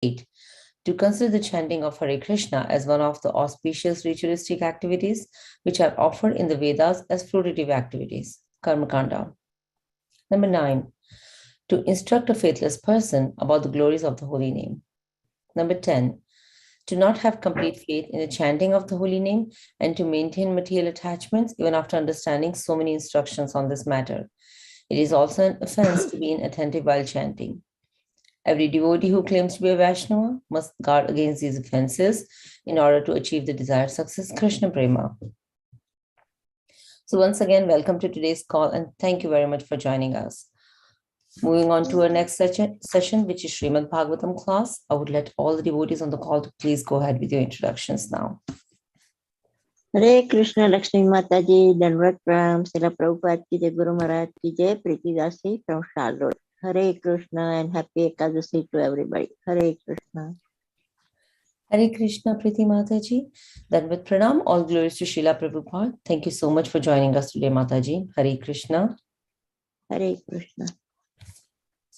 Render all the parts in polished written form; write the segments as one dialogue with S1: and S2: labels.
S1: 8. To consider the chanting of Hare Krishna as one of the auspicious ritualistic activities which are offered in the Vedas as fruitive activities, Karma Kanda. Number 9. To instruct a faithless person about the glories of the holy name. Number 10. To not have complete faith in the chanting of the holy name and to maintain material attachments even after understanding so many instructions on this matter. It is also an offense to be inattentive while chanting. Every devotee who claims to be a Vaishnava must guard against these offenses in order to achieve the desired success, Krishna Prema. So once again, welcome to today's call and thank you very much for joining us. Moving on to our next session, which is Srimad Bhagavatam class. I would let all the devotees on the call to please go ahead with your introductions now.
S2: Hare Krishna, Lakshmi Mataji, Dandavat Pranam, Srila Prabhupada ki Jai, Guru Maharaj ki Jai, Preeti Dasi from Charlotte. Hare Krishna and happy Ekadasi to everybody. Hare Krishna.
S1: Hare Krishna, Preeti Mataji. Dandavat Pranam, all glories to Srila Prabhupada. Thank you so much for joining us today, Mataji. Hare Krishna.
S2: Hare Krishna.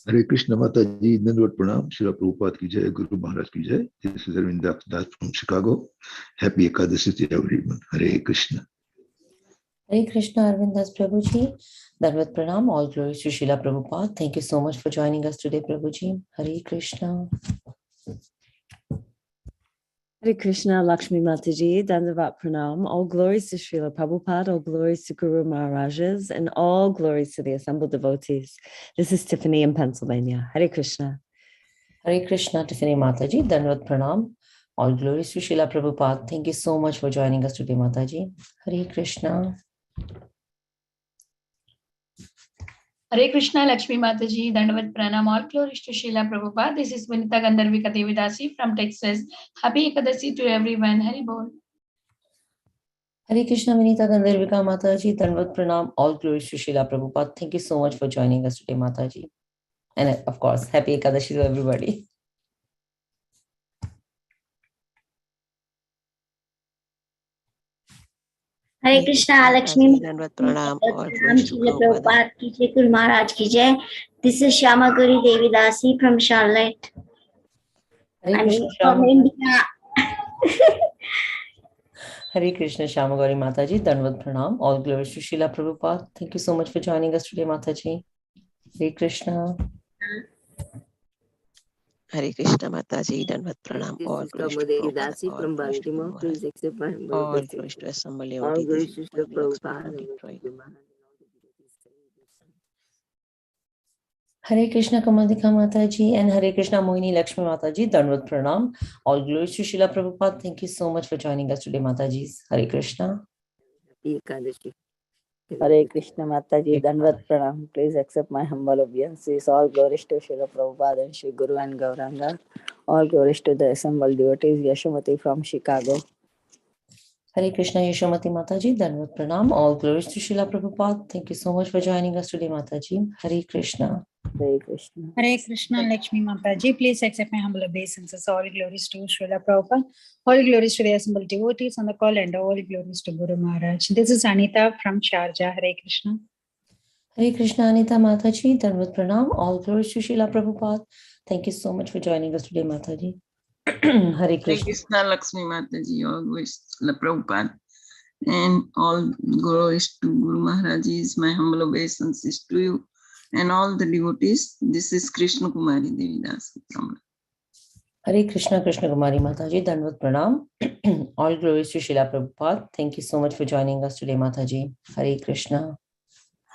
S3: Hare Krishna Mataji, Dandavat Pranam, Srila Prabhupada ki Jai, Guru Maharaj ki Jai. This is Arvind Das from Chicago. Happy Ekadasi to everyone. Hare Krishna.
S1: Hare Krishna, Arvind Das Prabhuji. Dandavat Pranam, all glories to Srila Prabhupada. Thank you so much for joining us today, Prabhuji. Hare Krishna.
S4: Hare Krishna, Lakshmi Mataji, Dandavat Pranam, all glories to Srila Prabhupada, all glories to Guru Maharajas, and all glories to the assembled devotees. This is Tiffany in Pennsylvania. Hare Krishna.
S1: Hare Krishna, Tiffany Mataji, Dandavat Pranam, all glories to Srila Prabhupada. Thank you so much for joining us today, Mataji. Hare Krishna.
S5: Hare Krishna, Lakshmi Mataji, Dandavat Pranam, all glories to Srila Prabhupada. This is Vinita Gandharvika Devidasi from Texas. Happy Ekadasi to everyone. Hari Bol.
S1: Hare Krishna, Vinita Gandharvika Mataji, Dandavat Pranam, all glories to Srila Prabhupada. Thank you so much for joining us today, Mataji. And of course, happy Ekadashi to everybody.
S6: Hare Krishna, Lakshmi Pranam, Srila Prabhupada ki Jai, Guru Maharaj ki Jai. This is Shyama Gauri Devidasi from Charlotte.
S1: Hare Krishna,
S6: from India.
S1: Hare Krishna, Shyamagari Mataji, Dandavat Pranam, all glories to Srila Prabhupada. Thank you so much for joining us today, Mataji. Hare Krishna.
S7: Hare Krishna Mataji, Dandavat Pranam, all glories to Prabhupada,
S2: from Baltimore. Please accept my humble
S7: all
S2: obeisance.
S7: glories to Assembly
S2: All
S7: of
S2: glories
S7: Devotees,
S2: to Prabhupada.
S7: Detroit.
S1: Hare Krishna, Kamadika Mataji, and Hare Krishna, Mohini Lakshmi Mataji, Dandavat Pranam, all glories to Srila Prabhupada. Thank you so much for joining us today, Matajis. Hare Krishna.
S2: Ekadashi.
S8: Hare Krishna Mataji, Dandavat Pranam. Please accept my humble obeisances. All glories to Srila Prabhupada and Shri Guru and Gauranga. All glories to the assembled devotees. Yashomati from Chicago.
S1: Hare Krishna, Yashomati Mataji, Dandavat Pranam, all glories to Srila Prabhupada. Thank you so much for joining us today, Mataji. Hare Krishna.
S8: Hare Krishna.
S9: Hare Krishna, Lakshmi Mataji. Please accept my humble obeisances. All glories to Srila Prabhupada. All glories to the assembled devotees on the call and all glories to Guru Maharaj. This is Anita from Sharjah. Hare Krishna.
S1: Hare Krishna, Anita Mataji, Dandavat Pranam, all glories to Srila Prabhupada. Thank you so much for joining us today, Mataji. Hare Krishna.
S10: Lakshmi Mataji, all glories to Srila Prabhupada. And all glories to Guru Maharajis, my humble obeisances to you and all the devotees. This is Krishna Kumari Devidasi from
S1: Hare Krishna, Krishna Kumari Mataji, Dandavat Pranam. All glories to Srila Prabhupada. Thank you so much for joining us today, Mataji. Hare Krishna.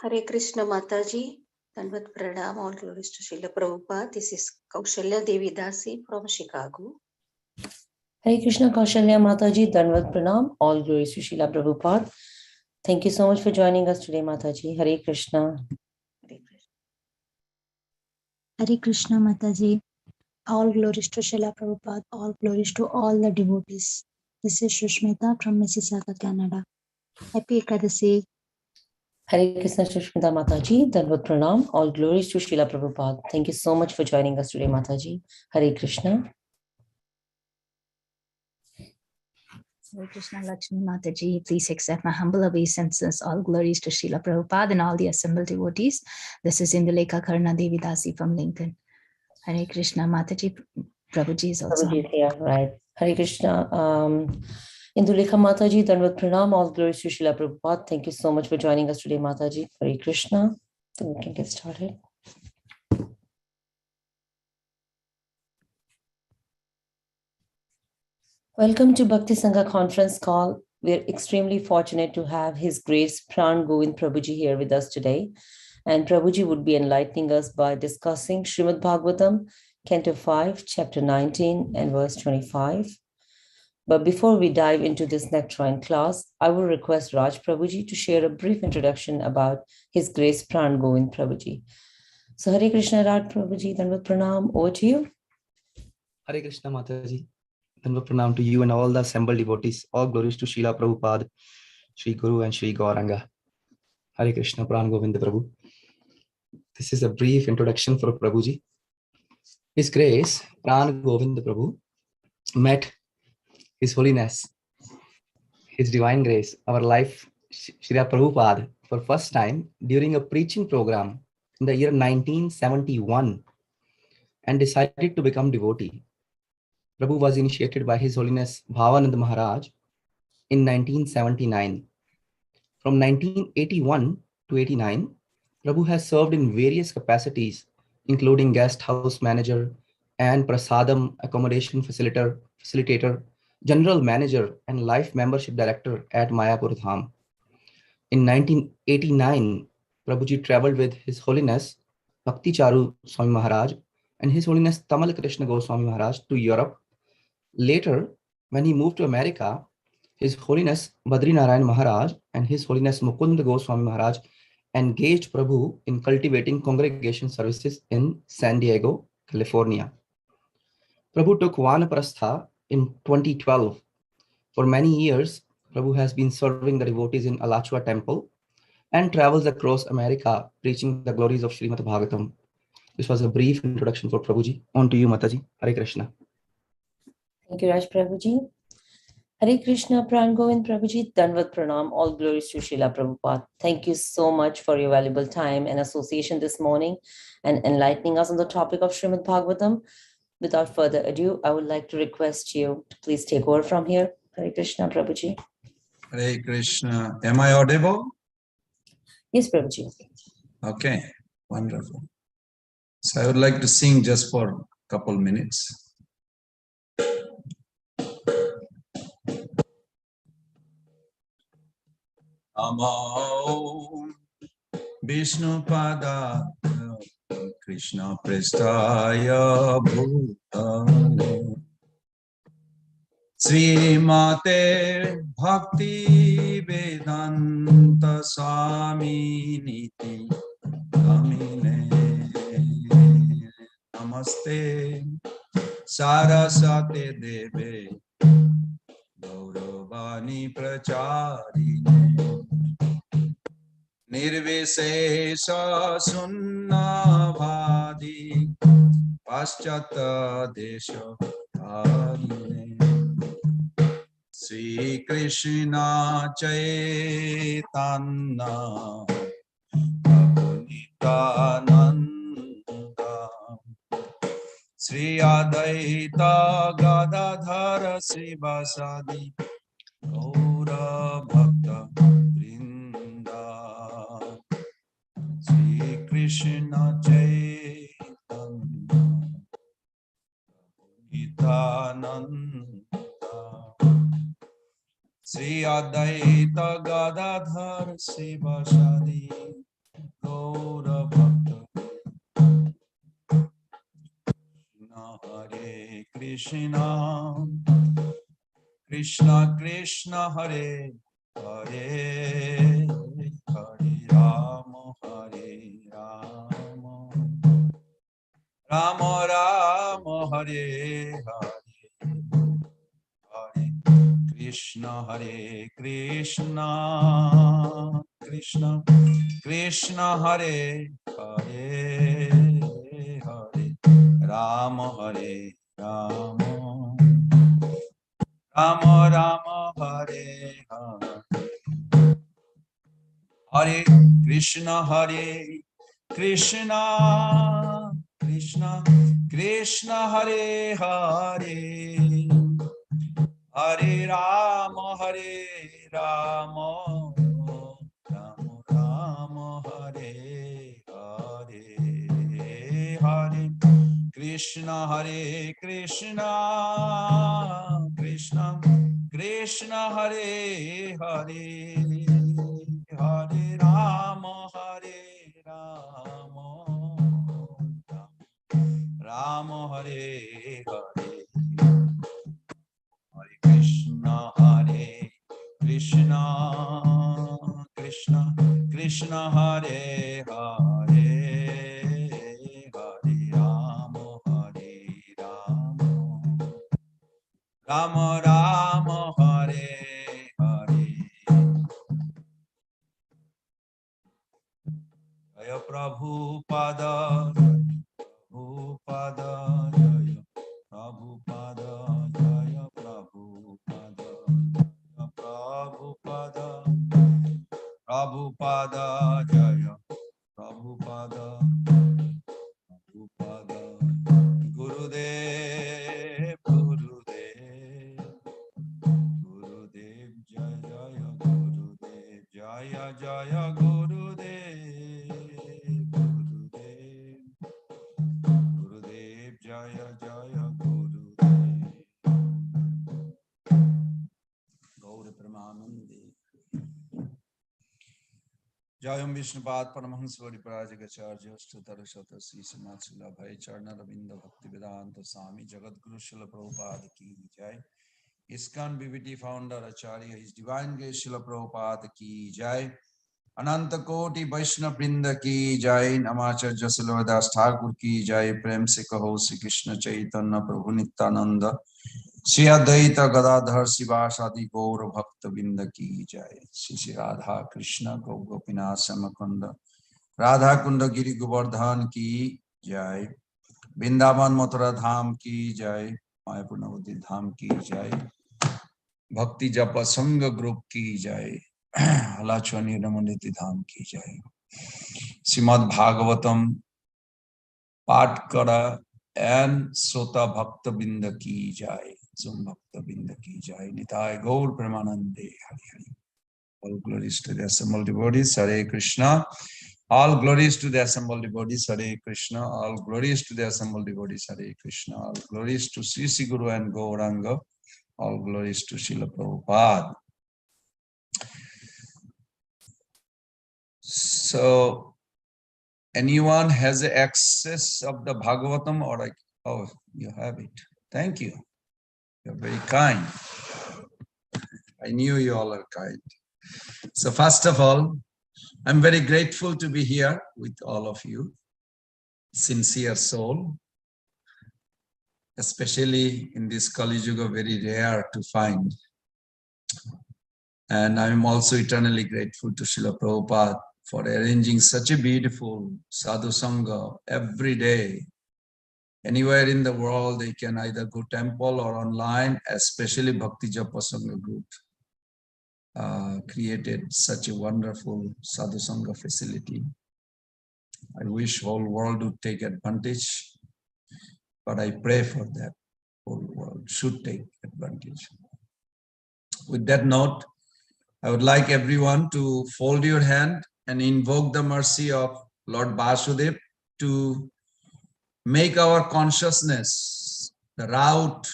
S11: Hare Krishna Mataji, Dandavat Pranam, all glories to Srila Prabhupada. This is Kaushalya Devidasi from Chicago.
S1: Hare Krishna, Kaushalya Mataji, Dandavat Pranam, all glories to Srila Prabhupada. Thank you so much for joining us today, Mataji. Hare Krishna.
S12: Hare Krishna Mataji, all glories to Srila Prabhupada, all glories to all the devotees. This is Shushmita from Mississauga, Canada. Happy Ekadasi.
S1: Hare Krishna, Shushmita Mataji, Dandavat Pranam, all glories to Srila Prabhupada. Thank you so much for joining us today, Mataji. Hare Krishna.
S12: Hare Krishna, Lakshmi Mataji, please accept my humble obeisances. All glories to Srila Prabhupada and all the assembled devotees. This is Indulekha Karna Devidasi from Lincoln. Hare Krishna, Mataji,
S4: Prabhuji is also
S1: Prabhuji is here, right. Hare Krishna. Indulekha Mataji, Dandavat Pranam, all glories to Srila Prabhupada. Thank you so much for joining us today, Mataji. Hare Krishna. So we can get started. Welcome to Bhakti Sangha conference call. We are extremely fortunate to have His Grace Pran Govind Prabhuji here with us today. And Prabhuji would be enlightening us by discussing Srimad Bhagavatam, Canto 5, Chapter 19 and verse 25. But before we dive into this nectarine class, I will request Raj Prabhuji to share a brief introduction about His Grace Pran Govind Prabhuji. So Hare Krishna, Raj Prabhuji, Dandavat Pranam, over to you.
S13: Hare Krishna Mataji, Dandavat Pranam to you and all the assembled devotees. All glories to Srila Prabhupada, Sri Guru and Sri Gauranga. Hare Krishna, Pran Govind Prabhu. This is a brief introduction for Prabhuji. His Grace Pran Govind Prabhu met His Holiness, His Divine Grace, our life, Srila Prabhupada, for first time during a preaching program in the year 1971 and decided to become devotee. Prabhu was initiated by His Holiness Bhavanand Maharaj in 1979. From 1981 to 89, Prabhu has served in various capacities, including guest house manager and prasadam accommodation facilitator, general manager, and life membership director at Mayapur Dham. In 1989, Prabhuji traveled with His Holiness Bhakti Charu Swami Maharaj and His Holiness Tamal Krishna Goswami Maharaj to Europe. Later, when he moved to America, His Holiness Badri Narayan Maharaj and His Holiness Mukund Goswami Maharaj engaged Prabhu in cultivating congregation services in San Diego, California. Prabhu took Vanaprastha in 2012. For many years, Prabhu has been serving the devotees in Alachua Temple and travels across America preaching the glories of Srimad Bhagavatam. This was a brief introduction for Prabhuji. On to you, Mataji. Hare Krishna.
S1: Thank you, Raj Prabhuji. Hare Krishna, Pran Govind Prabhuji, Dandavat Pranam, all glories to Srila Prabhupada. Thank you so much for your valuable time and association this morning and enlightening us on the topic of Srimad Bhagavatam. Without further ado, I would like to request you to please take over from here. Hare Krishna, Prabhuji.
S14: Hare Krishna. Am I audible?
S1: Yes, Prabhuji.
S14: Okay, wonderful. So I would like to sing just for a couple minutes. Namo Vishnu Pada Krishna Prestaya Bhutale Srimate Bhakti Vedanta Swami Niti Namine Namaste Sarasate Deve Gauravani Pracharine Nirvishesha Sunnavadi Paschata Desha Dharine Sri Krishna Chaitanya Prabhu Nityananda Sri Adaita Gadadhara Srivasadi Gaura Bhakta Vrinda Sri Krishna Chaitanya Nityananda Sri Adaita Gadadhara Srivasadi Gaura Bhakta Hare Krishna Krishna Krishna Hare Hare Hare Rama Hare Rama Rama Rama Hare Hare Hare Krishna Hare Krishna Krishna Krishna Hare Hare Hare Rama Hare Rama Rama Rama Hare Hare Hare Krishna Krishna Krishna Krishna Hare Hare, Hare Rama Hare Rama, Rama Rama Hare Hare, Hare Krishna Hare Krishna, Krishna Krishna Hare Hare, Hare Rama Hare Rama, Rama Hare Hare, Hare Krishna Hare Krishna, Krishna Krishna Hare Hare, Hare Rama Hare Rama, Rama Rama Hare Hare. Jaya Prabhupada, Prabhupada, Jaya Prabhupada, Jaya Prabhupada, Jaya Prabhupada, Prabhupada, Jaya Prabhupada, Prabhupada, Gurudev, Gurudev, Gurudev, Jaya Jaya Gurudev, Jaya Jaya Gurudev, Gurudev, Gurudev, Jaya Jaya Gurudev. Gaura Pramanande. Jayam Vishnupad Paramahansa Variparajagacharya Stutara Shata Sri Samatsula Bhai Charna Ravinda Bhakti Vedanta Swami Jagat Guru Srila Prabhupada Ki Jai. ISKCON BBT founder Acharya, His Divine Grace Srila Prabhupada Ki Jai. Ananta Koti Vaishnava Vrinda Ki Jai. Namacharya Salvadas Thakur Ki Jai. Prem se kaho Sri Krishna Chaitanya Prabhu Nityananda Shri Advaita Gadadhar Sivasadi Gaur Bhakta Vrinda Ki Jai. Shri Radha Krishna Gopinath Samakunda Radha Kunda Giri Govardhan Ki Jai. Vrindavan Mathura Dham Ki Jai. Mayapur Navadvip Dham Ki Jai. Bhakti Japa Sangha Group Ki Jai. Halachwani Ramaniti Dham Ki Jai. Srimad Bhagavatam Path Kara and Sota Bhakta Binda Ki Jai. Zum Bhakta Binda Ki Jai. Nitai Gaur Premanande Hari Hari. All glories to the assembled devotees. Hare Krishna. All glories to the assembled devotees. Hare Krishna. All glories to the assembled devotees. Hare Krishna. All glories to Sri Sri Guru and Gauranga. All glories to Srila Prabhupada. So, anyone has access of the Bhagavatam or like, oh, you have it. Thank you. You're very kind. I knew you all are kind. So first of all, I'm very grateful to be here with all of you. Sincere soul. Especially in this Kali Yuga, very rare to find. And I'm also eternally grateful to Srila Prabhupada for arranging such a beautiful sadhu sangha every day. Anywhere in the world, they can either go temple or online, especially Bhakti Japa Sangha group created such a wonderful sadhu sangha facility. I wish whole world would take advantage, but I pray for that whole world should take advantage. With that note, I would like everyone to fold your hand and invoke the mercy of Lord Vasudev to make our consciousness the route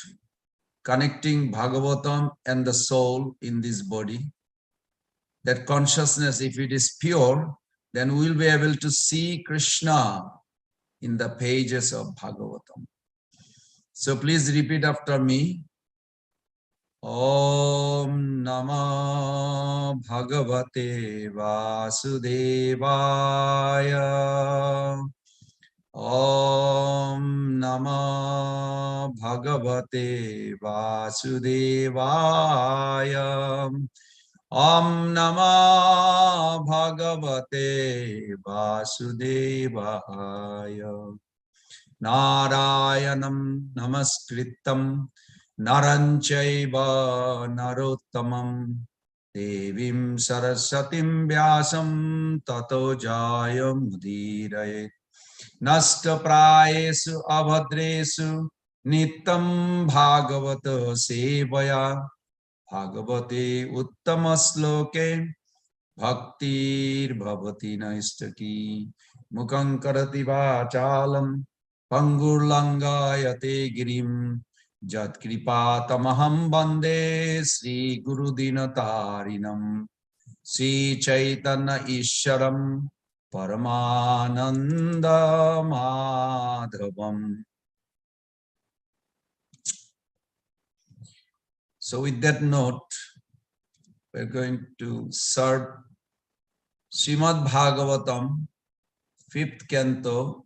S14: connecting Bhagavatam and the soul in this body. That consciousness, if it is pure, then we will be able to see Krishna in the pages of Bhagavatam. So please repeat after me. Om Namah Bhagavate Vasudevaya. Om Namah Bhagavate Vasudevaya. Om Namah Bhagavate Vasudevaya. Narayanam Namaskritam Naranchaiva Narottamam Devim Sarasatim Vyasam Tato Jayam Mudirayet. Nasta prayesu abhadresu nitam bhagavata sevaya bhagavate uttamasloke bhaktir bhavati naistaki mukhaṁ karati vachalam pangurlangayate girim jat kripatamaham bande Sri Guru Dinatarinam Sri Chaitanya Isharam Paramananda Madhavam. So with that note, we're going to serve Srimad Bhagavatam, 5th canto,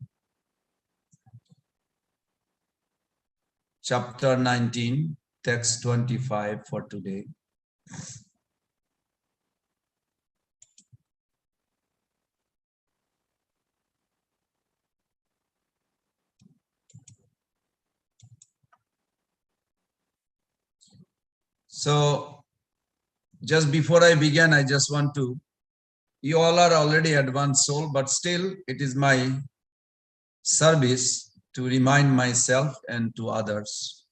S14: chapter 19, text 25 for today. So just before I begin, I just want to, you all are already advanced soul, but still it is my service to remind myself and to others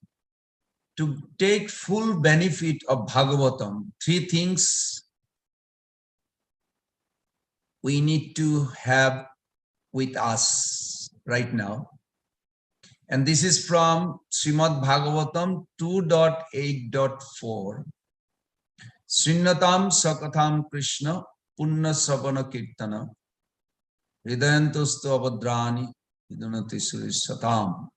S14: to take full benefit of Bhagavatam. 3 things we need to have with us right now. And this is from Srimad Bhagavatam 2.8.4. Srinnatam Sakatham Krishna Punna Savana Kirtana Hridayantustu Abhadrani Hidunati Satam.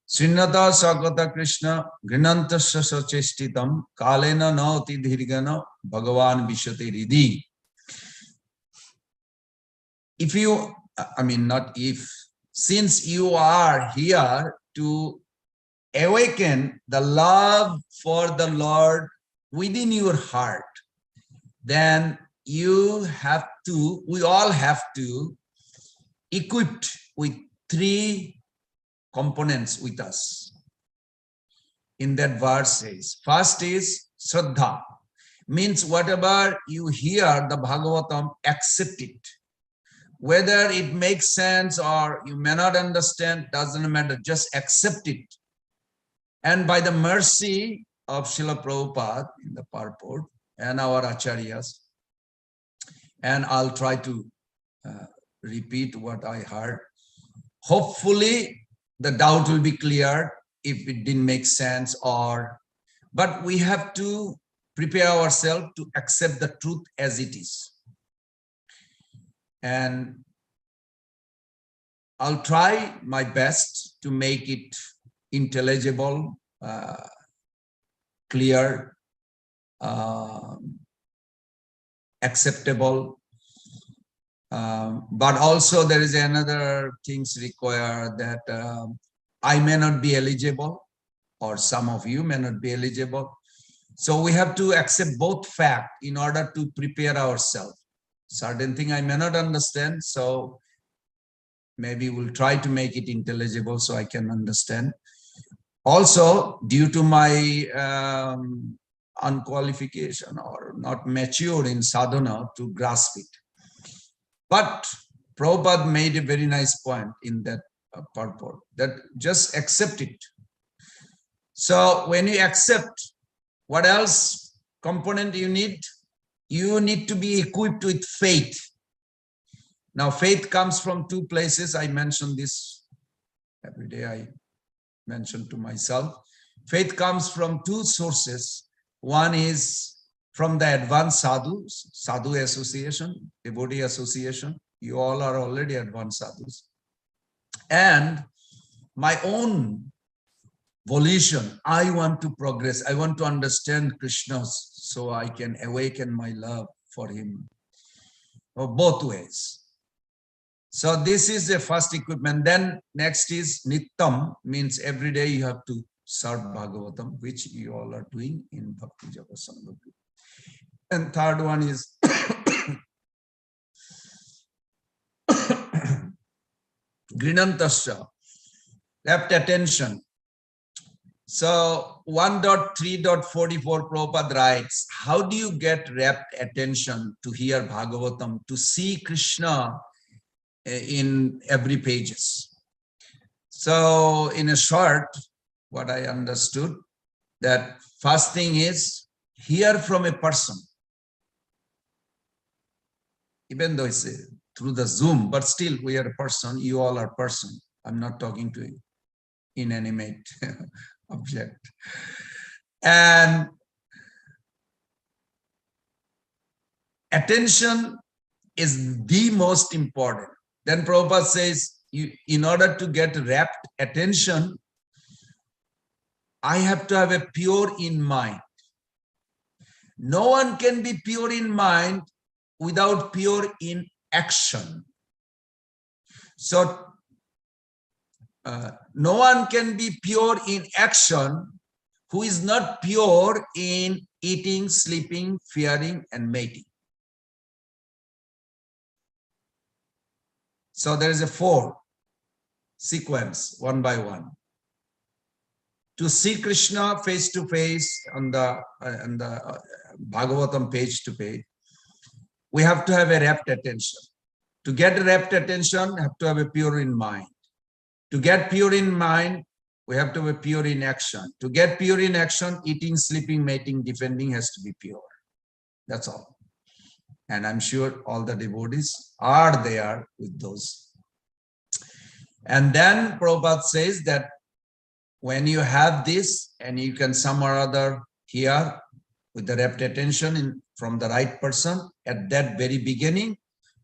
S14: Srinata Sakata Krishna Grinanta Sachestitam Kalena Nauti Dhirgana Bhagavan Vishati Ridhi. If you, I mean, not if, since you are here to awaken the love for the Lord within your heart, then you have to, we all have to, equipped with 3 components with us. In that verse says, first is Shraddha, means whatever you hear the Bhagavatam, accept it. Whether it makes sense or you may not understand, doesn't matter, just accept it. And by the mercy of Srila Prabhupada in the purport and our acharyas, and I'll try to repeat what I heard. Hopefully the doubt will be cleared if it didn't make sense, or, but we have to prepare ourselves to accept the truth as it is. And I'll try my best to make it intelligible, clear, acceptable. But also there is another things required that I may not be eligible, or some of you may not be eligible. So we have to accept both facts in order to prepare ourselves. Certain thing I may not understand, so maybe we'll try to make it intelligible so I can understand. Also, due to my unqualification or not mature in sadhana to grasp it. But Prabhupada made a very nice point in that purport, that just accept it. So when you accept, what else component you need? You need to be equipped with faith. Now faith comes from 2 places. I mention this every day. I mention to myself. Faith comes from 2 sources. One is from the advanced sadhus, sadhu association, devotee association. You all are already advanced sadhus. And my own volition, I want to progress. I want to understand Krishna so I can awaken my love for him. Both ways. So this is the first equipment. Then next is Nittam, means every day you have to serve Bhagavatam, which you all are doing in Bhakti Japa Sangha. And third one is Grinantasya, rapt attention. So 1.3.44 Prabhupada writes, how do you get rapt attention to hear Bhagavatam, to see Krishna in every pages. So in a short, what I understood, that first thing is hear from a person, even though it's through the Zoom, but still we are a person, you all are person. I'm not talking to you, inanimate object. And attention is the most important. Then Prabhupada says, in order to get rapt attention, I have to have a pure in mind. No one can be pure in mind without pure in action. So no one can be pure in action who is not pure in eating, sleeping, fearing, and mating. So there is a 4 sequence, one by one. To see Krishna face to face on the Bhagavatam page to page, we have to have a rapt attention. To get rapt attention, have to have a pure in mind. To get pure in mind, we have to have a pure in action. To get pure in action, eating, sleeping, mating, defending has to be pure. That's all. And I'm sure all the devotees are there with those. And then Prabhupada says that when you have this and you can some or other hear with the rapt attention from the right person, at that very beginning,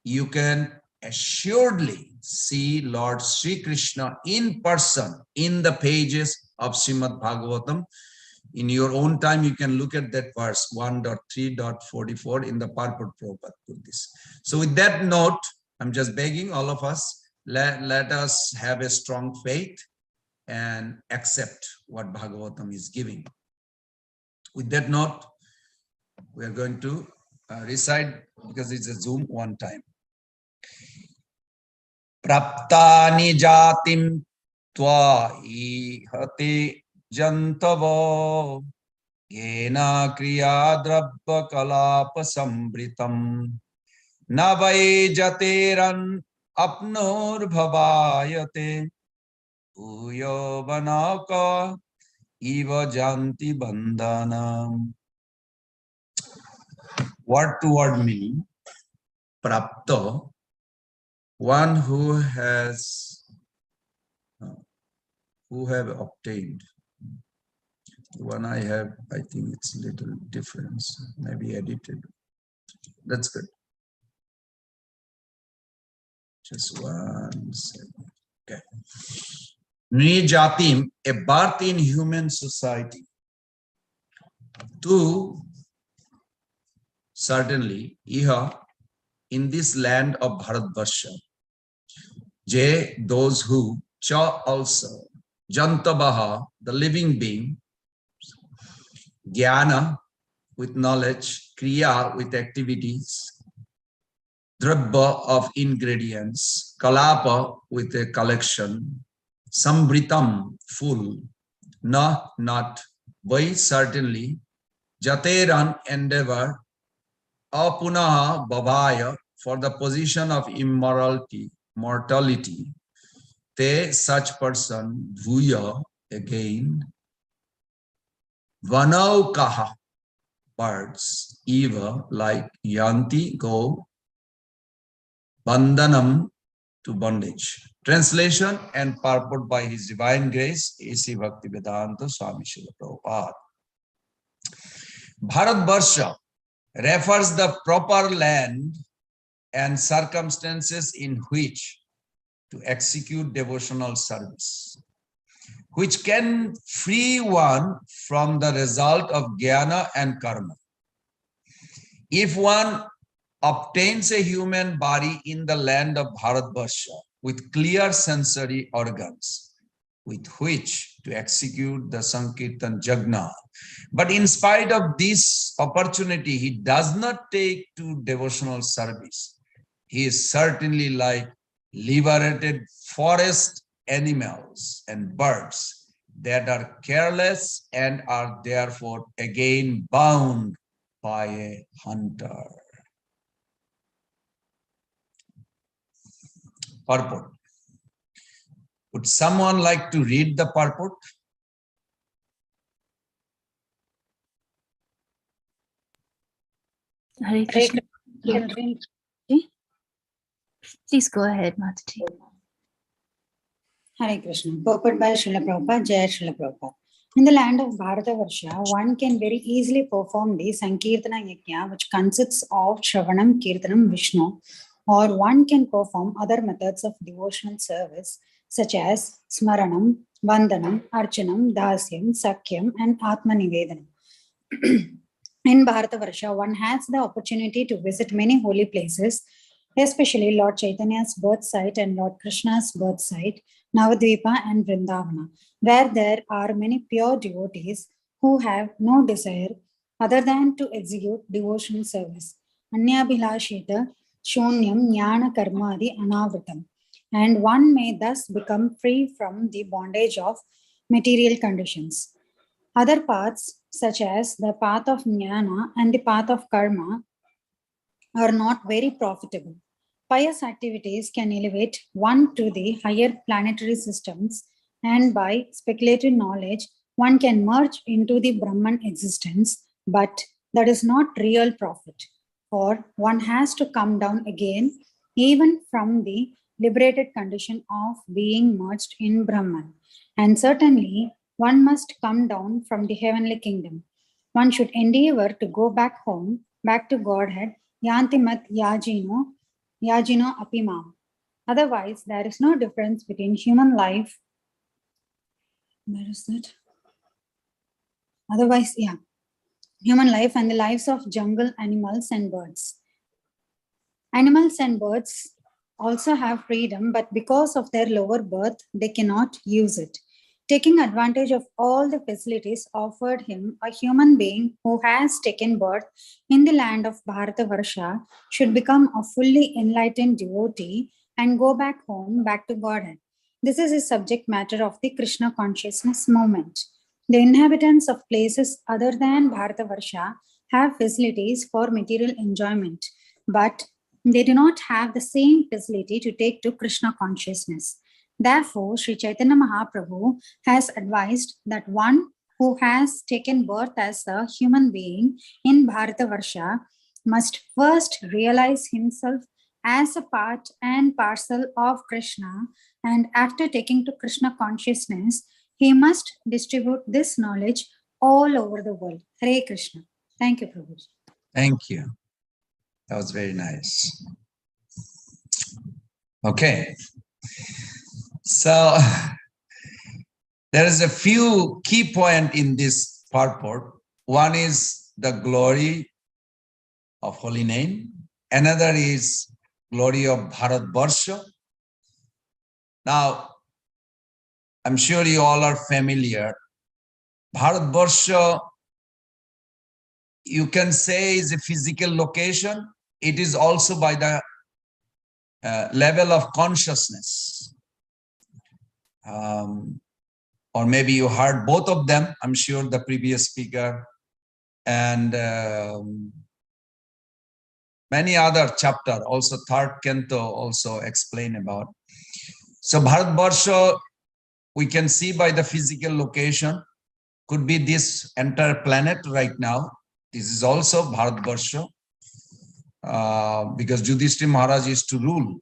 S14: you can assuredly see Lord Sri Krishna in person in the pages of Srimad Bhagavatam. In your own time, you can look at that verse 1.3.44 in the purport Prabhupada put this. So with that note, I'm just begging all of us, let us have a strong faith and accept what Bhagavatam is giving. With that note, we are going to recite, because it's a Zoom, one time. Praptani jatim tva ihati jantavo yena kriya drabba kalapa sambritam navai jateran apnor bhavayate uyo vanaka iva janti bandhanam. Word to word meaning. Prapta, one who have obtained. The one I have, I think it's a little difference, maybe edited. That's good. Just 1 second. Okay. Nijatim, a birth in human society. 2, certainly, iha, in this land of Bharatvarsha. J, those who, cha also, jantabaha, the living being, jnana, with knowledge, kriya, with activities, drabba, of ingredients, kalapa, with a collection, sambritam, full, na, not, vai, certainly, jateran, endeavor, apunaha, bhavaya, for the position of immortality, mortality, te, such person, bhuya, again, vanaukaha, birds, eva, like yanti, go, bandhanam, to bondage. Translation and purport by His Divine Grace, A.C. Bhaktivedanta Swami Srila Prabhupada. Bharatvarsha refers the proper land and circumstances in which to execute devotional service, which can free one from the result of jnana and karma. If one obtains a human body in the land of Bharatvarsha with clear sensory organs with which to execute the Sankirtan Jagna, but in spite of this opportunity, he does not take to devotional service, he is certainly like liberated forest animals and birds that are careless and are therefore again bound by a hunter. purport. Would someone like to read the purport?
S15: Hare Krishna. Please go ahead, Mataji.
S9: Hare Krishna. Purport by Srila Prabhupada, Jai Srila Prabhupada. In the land of Bharatavarsha, one can very easily perform the Sankirtana Yajna, which consists of Shravanam, Kirtanam, Vishnu, or one can perform other methods of devotional service such as Smaranam, Vandanam, Archanam, Dasyam, Sakyam, and Atma Nivedanam. In Bharatavarsha, one has the opportunity to visit many holy places, especially Lord Chaitanya's birth site and Lord Krishna's birth site, Navadvipa and Vrindavana, where there are many pure devotees who have no desire other than to execute devotional service. Anyabhilashita Shonyam Jnana Karmadi Anavritam. And one may thus become free from the bondage of material conditions. Other paths, such as the path of Jnana and the path of Karma, are not very profitable. Pious activities can elevate one to the higher planetary systems, and by speculative knowledge, one can merge into the Brahman existence, but that is not real profit, for one has to come down again, even from the liberated condition of being merged in Brahman. And certainly, one must come down from the heavenly kingdom. One should endeavor to go back home, back to Godhead, Yantimat Yajino Apimam. Otherwise, there is no difference between human life. Where is that? Otherwise, human life and the lives of jungle animals and birds. Animals and birds also have freedom, but because of their lower birth, they cannot use it. Taking advantage of all the facilities offered him, a human being who has taken birth in the land of Bharatavarsha should become a fully enlightened devotee and go back home, back to Godhead. This is the subject matter of the Krishna consciousness movement. The inhabitants of places other than Bharatavarsha have facilities for material enjoyment, but they do not have the same facility to take to Krishna consciousness. Therefore, Sri Chaitanya Mahaprabhu has advised that one who has taken birth as a human being in Bharatavarsha must first realize himself as a part and parcel of Krishna, and after taking to Krishna consciousness, he must distribute this knowledge all over the world. Hare Krishna. Thank you, Prabhu.
S14: Thank you. That was very nice. Okay. So there is a few key points in this purport. One is the glory of holy name. Another is glory of Bharat Varsha. Now, I'm sure you all are familiar. Bharat Varsha, you can say, is a physical location. It is also by the level of consciousness. Or maybe you heard both of them, I'm sure the previous speaker, and many other chapter, also third canto also explain about. So Bharat Varsha, we can see by the physical location, could be this entire planet right now. This is also Bharat Varsha, because Yudhishthira Maharaj is to rule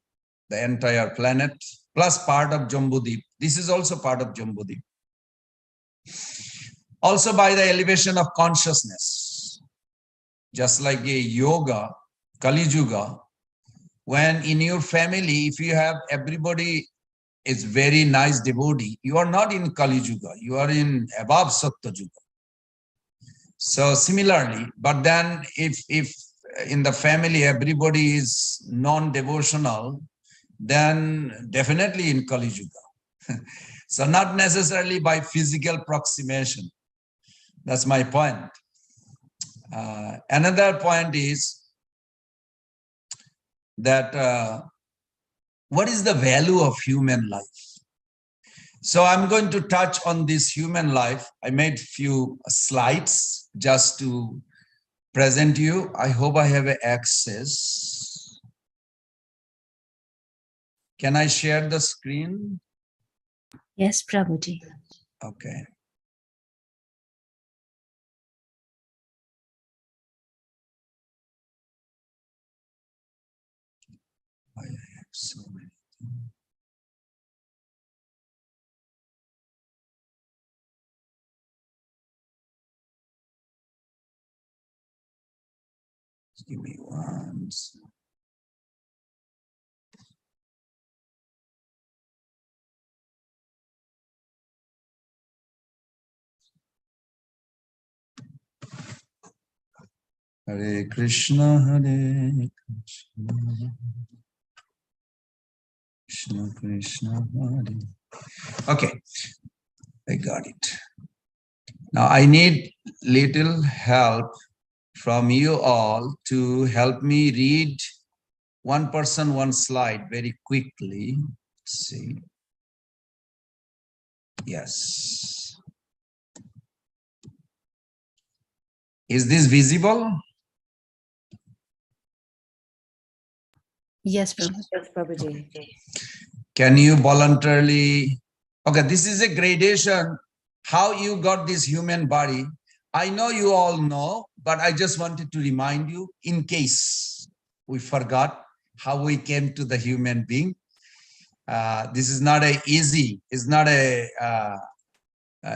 S14: the entire planet, plus part of Jambudip. This is also part of Jambudip. Also by the elevation of consciousness, just like a yoga, Kali Yuga, when in your family, if you have everybody is very nice devotee, you are not in Kali Yuga, you are in above Satya Yuga. So similarly, but then if in the family everybody is non-devotional, then definitely in Kali Yuga. So not necessarily by physical approximation. That's my point. Another point is that what is the value of human life? So I'm going to touch on this human life. I made few slides just to present you. I hope I have access. Can I share the screen?
S15: Yes, Prabhuji.
S14: Okay. I have so many things. Give me one. Hare Krishna, Hare Krishna, Krishna Krishna, Hare. Okay, I got it. Now I need little help from you all to help me read one person, one slide very quickly. Let's see. Yes. Is this visible?
S15: Yes, Prabhuji.
S4: Yes, Prabhuji.
S14: Can you voluntarily? Okay, this is a gradation. How you got this human body. I know you all know, but I just wanted to remind you in case we forgot how we came to the human being. This is not a easy, it's not a,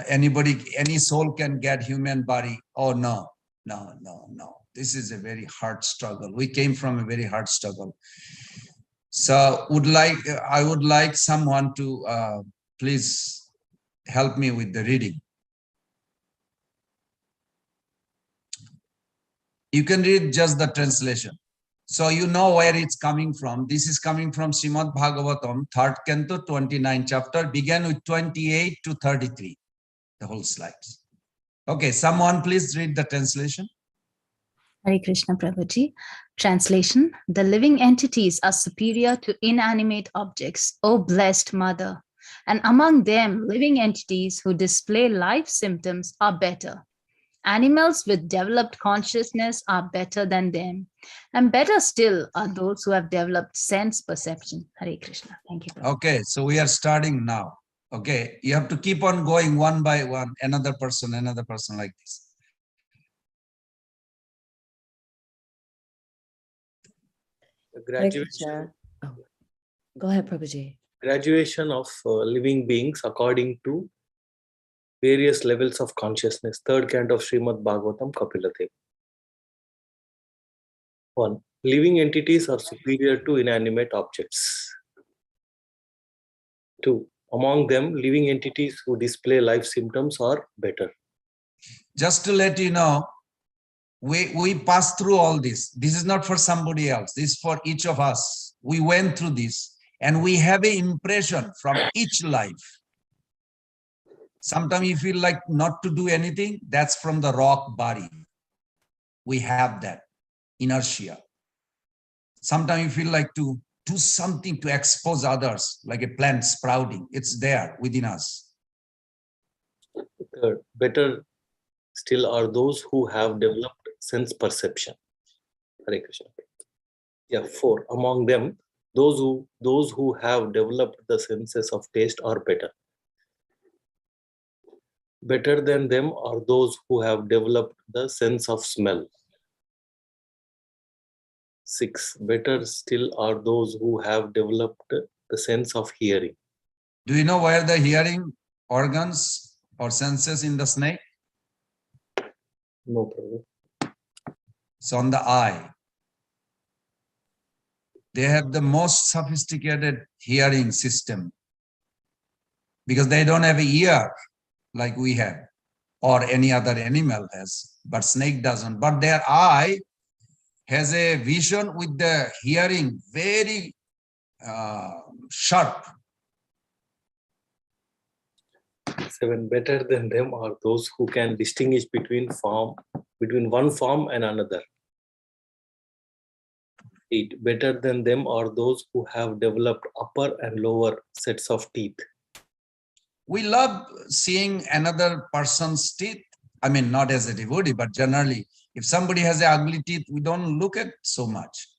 S14: anybody, any soul can get human body. Oh, no, no, no, no. This is a very hard struggle. We came from a very hard struggle. So I would like someone to please help me with the reading. You can read just the translation. So you know where it's coming from. This is coming from Srimad Bhagavatam, 3rd Canto, 29th chapter, began with 28 to 33, the whole slides. Okay, someone please read the translation.
S15: Hare Krishna, Prabhuji. Translation: the living entities are superior to inanimate objects, O blessed mother. And among them, living entities who display life symptoms are better. Animals with developed consciousness are better than them. And better still are those who have developed sense perception. Hare Krishna. Thank you, Prabhuji.
S14: Okay, so we are starting now. Okay, you have to keep on going one by one, another person like this.
S4: Graduation. Oh. Go ahead, Prabhuji.
S16: Graduation of living beings according to various levels of consciousness. 3rd canto of Srimad Bhagavatam, Kapilate. 1. Living entities are superior to inanimate objects. 2. Among them, living entities who display life symptoms are better.
S14: Just to let you know, we passed through all this. This is not for somebody else. This is for each of us. We went through this and we have an impression from each life. Sometimes you feel like not to do anything. That's from the rock body. We have that inertia. Sometimes you feel like to do something to expose others, like a plant sprouting. It's there within us.
S16: 3rd, better still are those who have developed sense perception. Hare Krishna. Yeah, 4. Among them, those who have developed the senses of taste are better. Better than them are those who have developed the sense of smell. 6. Better still are those who have developed the sense of hearing.
S14: Do you know where the hearing organs or senses in the snake?
S16: No problem.
S14: It's on the eye. They have the most sophisticated hearing system because they don't have an ear like we have or any other animal has, but snake doesn't. But their eye has a vision with the hearing very sharp.
S16: 7. Better than them are those who can distinguish between one form and another. 8. Better than them are those who have developed upper and lower sets of teeth.
S14: We love seeing another person's teeth. I mean, not as a devotee, but generally, if somebody has an ugly teeth, we don't look at so much.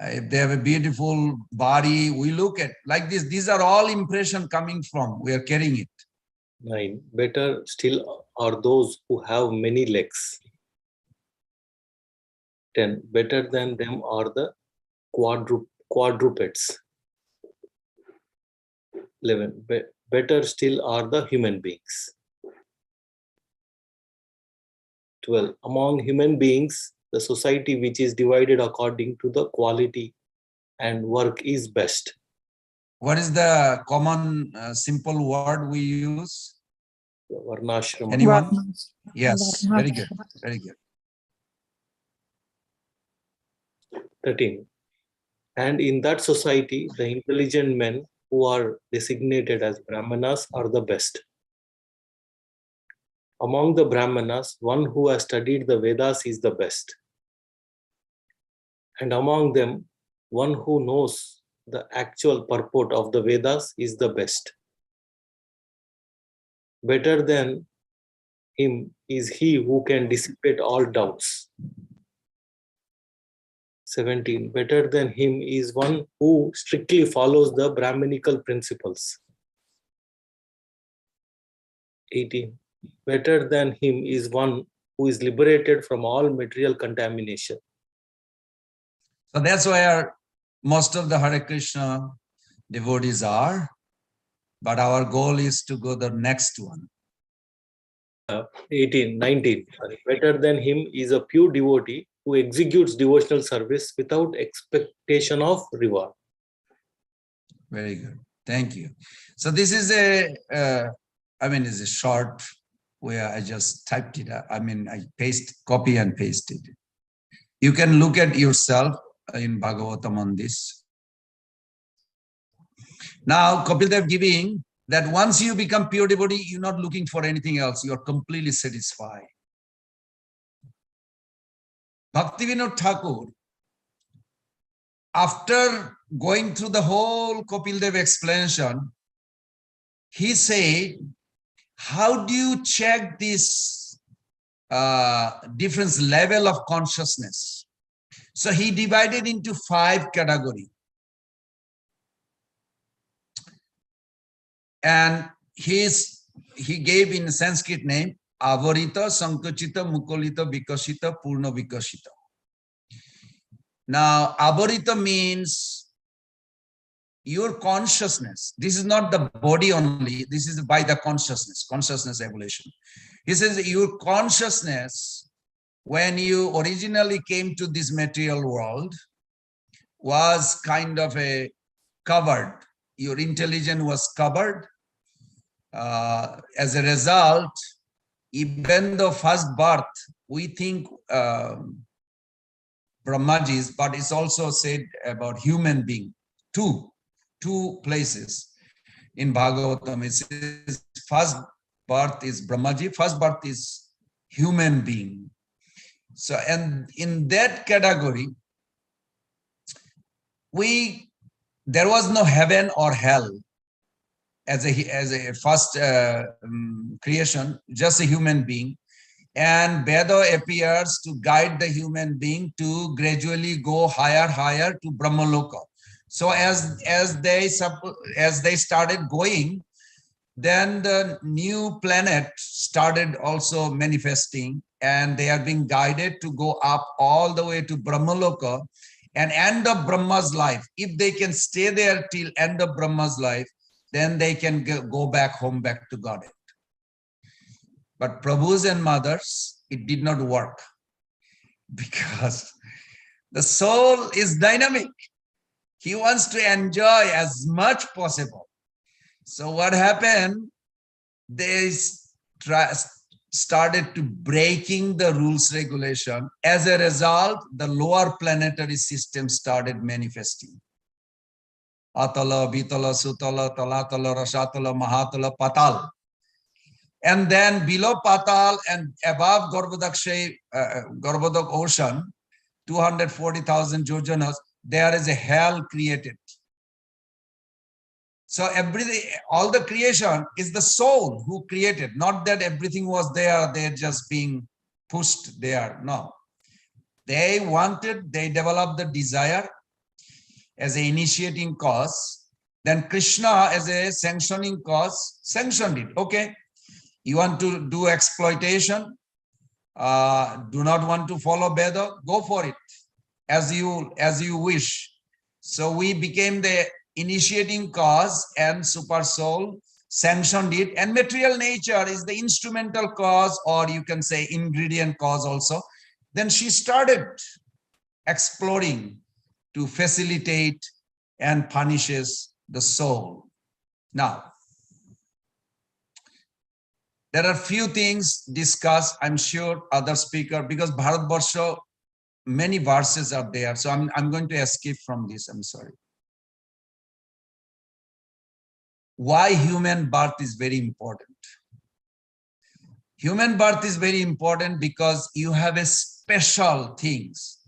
S14: If they have a beautiful body, we look at like this. These are all impression coming from, we are carrying it.
S16: 9. Better still are those who have many legs. 10. Better than them are the quadrupeds. 11. Better still are the human beings. 12. Among human beings, the society which is divided according to the quality and work is best.
S14: What is the common simple word we use?
S16: Varnashrama.
S14: Anyone? Yes, very good, very good.
S16: 13. And in that society, the intelligent men who are designated as Brahmanas are the best. Among the Brahmanas, one who has studied the Vedas is the best. And among them, one who knows the actual purport of the Vedas is the best. Better than him is he who can dissipate all doubts. 17. Better than him is one who strictly follows the Brahminical principles. 18. Better than him is one who is liberated from all material contamination.
S14: So that's where most of the Hare Krishna devotees are, but our goal is to go the next one.
S16: 19. Better than him is a pure devotee who executes devotional service without expectation of reward.
S14: Very good. Thank you. So this is it's a short where I just typed it. I copy and pasted. You can look at yourself in Bhagavatam on this. Now, Kapil Dev giving that once you become pure devotee, you're not looking for anything else. You're completely satisfied. Bhaktivinoda Thakur, after going through the whole Kapil Dev explanation, he said, how do you check this different level of consciousness? So he divided into 5 categories. And he gave in Sanskrit name, Avarita, Sankachita, Mukolita, Vikashita, Purna Vikashita. Now, Avarita means your consciousness. This is not the body only. This is by the consciousness evolution. He says your consciousness, when you originally came to this material world, was kind of a covered. Your intelligence was covered. As a result, even the first birth, we think Brahmajis, but it's also said about human being. Two places in Bhagavatam. It says first birth is Brahmaji, first birth is human being. So, and in that category, there was no heaven or hell as a first creation, just a human being. And Veda appears to guide the human being to gradually go higher to Brahmaloka. So as they started going, then the new planet started also manifesting, and they are being guided to go up all the way to Brahmaloka and end of Brahma's life. If they can stay there till end of Brahma's life, then they can go back home, back to Godhead. But Prabhus and mothers, it did not work because the soul is dynamic. He wants to enjoy as much possible. So what happened? They started to breaking the rules regulation. As a result, the lower planetary system started manifesting. Atala, Vitala, Sutala, Talatala, Rasatala, Mahatala, Patal. And then below Patal and above Garbhodak ocean, 240,000 yojanas, there is a hell created. So all the creation is the soul who created, not that everything was there, they're just being pushed there. No. They developed the desire as an initiating cause, then Krishna as a sanctioning cause sanctioned it. Okay, you want to do exploitation, do not want to follow Veda, go for it as you wish. So we became the initiating cause and super soul sanctioned it, and material nature is the instrumental cause, or you can say ingredient cause also. Then she started exploring to facilitate and punishes the soul. Now, there are few things discussed, I'm sure other speaker, because Bharat Barsha, many verses are there. So I'm going to escape from this, I'm sorry. Why human birth is very important. Human birth is very important because you have a special things.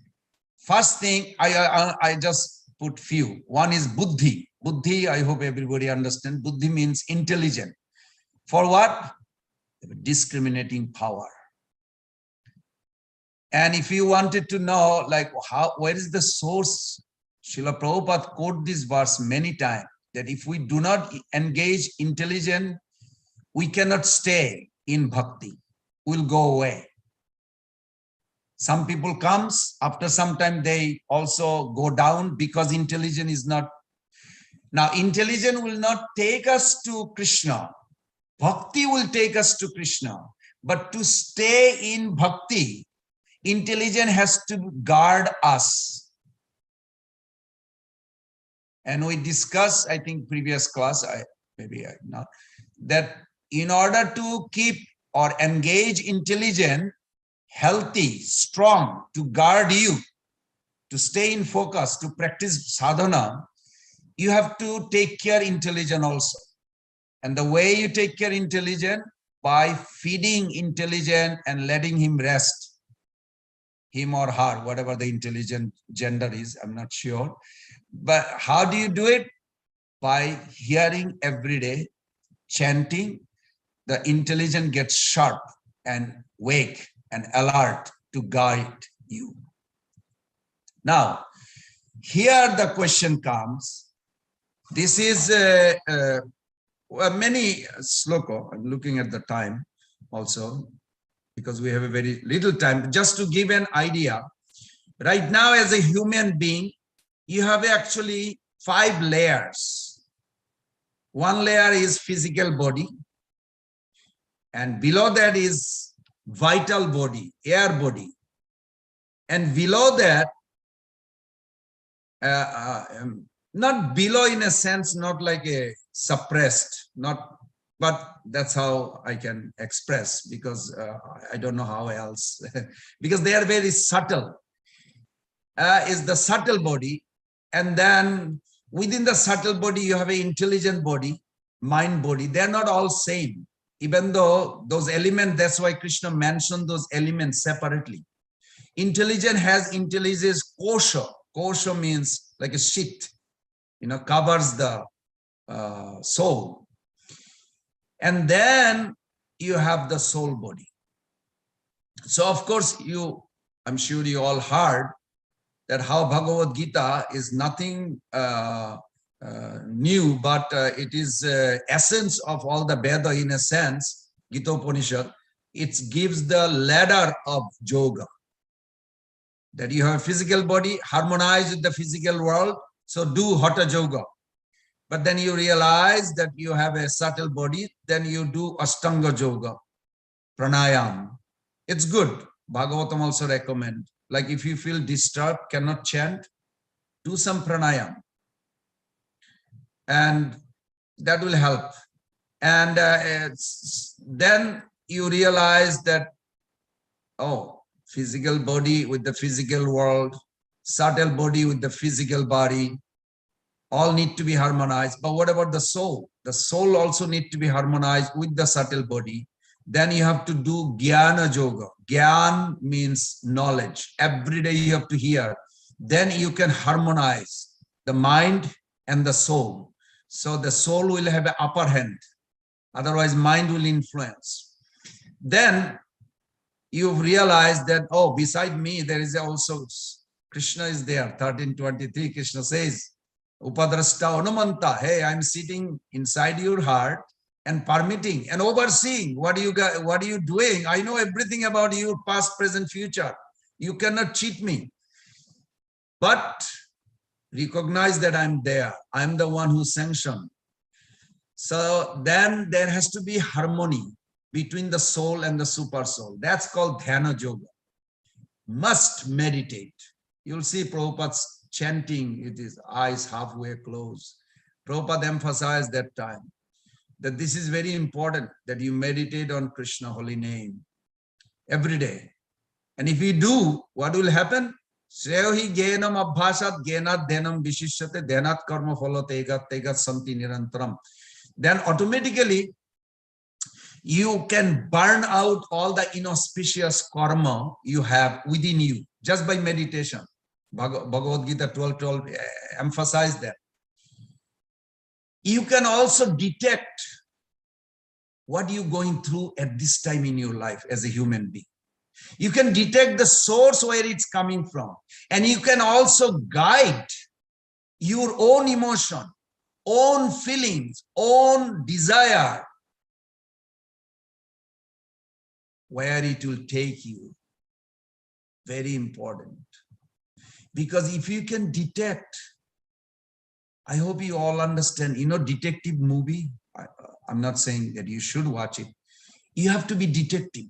S14: First thing, I just put few. One is buddhi. Buddhi, I hope everybody understands. Buddhi means intelligent. For what? Discriminating power. And if you wanted to know, like, where is the source? Srila Prabhupada quote this verse many times, that if we do not engage intelligent, we cannot stay in bhakti. We'll go away. Some people comes, after some time they also go down because intelligence is not. Now, intelligence will not take us to Krishna. Bhakti will take us to Krishna. But to stay in bhakti, intelligence has to guard us. And we discussed, I think, previous class, maybe not, that in order to keep or engage intelligence, healthy, strong, to guard you, to stay in focus, to practice sadhana, you have to take care intelligence also. And the way you take care intelligence, by feeding intelligence and letting him rest, him or her, whatever the intelligent gender is, I'm not sure. But how do you do it? By hearing every day, chanting, the intelligence gets sharp and wake and alert to guide you. Now, here the question comes. This is many sloka. I'm looking at the time also, because we have a very little time. Just to give an idea, right now as a human being, you have actually 5 layers. One layer is physical body, and below that is vital body, air body. And below that, not below in a sense, not like a suppressed, not, but that's how I can express, because I don't know how else, because they are very subtle, is the subtle body. And then within the subtle body, you have an intelligent body, mind body. They're not all same, even though those elements, that's why Krishna mentioned those elements separately. Intelligence has intelligence kosha. Kosha means like a sheet, covers the soul. And then you have the soul body. So of course, I'm sure you all heard that how Bhagavad Gita is nothing new, but it is essence of all the Veda in a sense, Gita Upanishad. It gives the ladder of yoga. That you have a physical body, harmonize with the physical world, so do Hatha Yoga. But then you realize that you have a subtle body, then you do Ashtanga Yoga, Pranayam. It's good. Bhagavatam also recommend. Like if you feel disturbed, cannot chant, do some Pranayam. And that will help. And then you realize that, oh, physical body with the physical world, subtle body with the physical body, all need to be harmonized. But what about the soul? The soul also need to be harmonized with the subtle body. Then you have to do Jnana Yoga. Gyan means knowledge. Every day you have to hear. Then you can harmonize the mind and the soul. So the soul will have an upper hand. Otherwise, mind will influence. Then you've realized that, oh, beside me, there is also Krishna is there. 13:23, Krishna says, Upadrashta Anumanta. Hey, I'm sitting inside your heart and permitting and overseeing what are you doing. I know everything about you, past, present, future. You cannot cheat me. But recognize that I'm there. I'm the one who sanctioned. So then there has to be harmony between the soul and the super soul. That's called Dhyana Yoga. Must meditate. You'll see Prabhupada's chanting, it is eyes halfway closed. Prabhupada emphasized that time that this is very important, that you meditate on Krishna holy name every day. And if you do, what will happen? Shreyohi genam abhasat genat dhenam vishishyate dhenat karma phalo tegat tegat santi nirantaram. Then automatically you can burn out all the inauspicious karma you have within you just by meditation. Bhagavad Gita 12:12 emphasize that. You can also detect what you're going through at this time in your life as a human being. You can detect the source where it's coming from. And you can also guide your own emotion, own feelings, own desire, where it will take you. Very important. Because if you can detect, I hope you all understand, detective movie, I'm not saying that you should watch it. You have to be detective.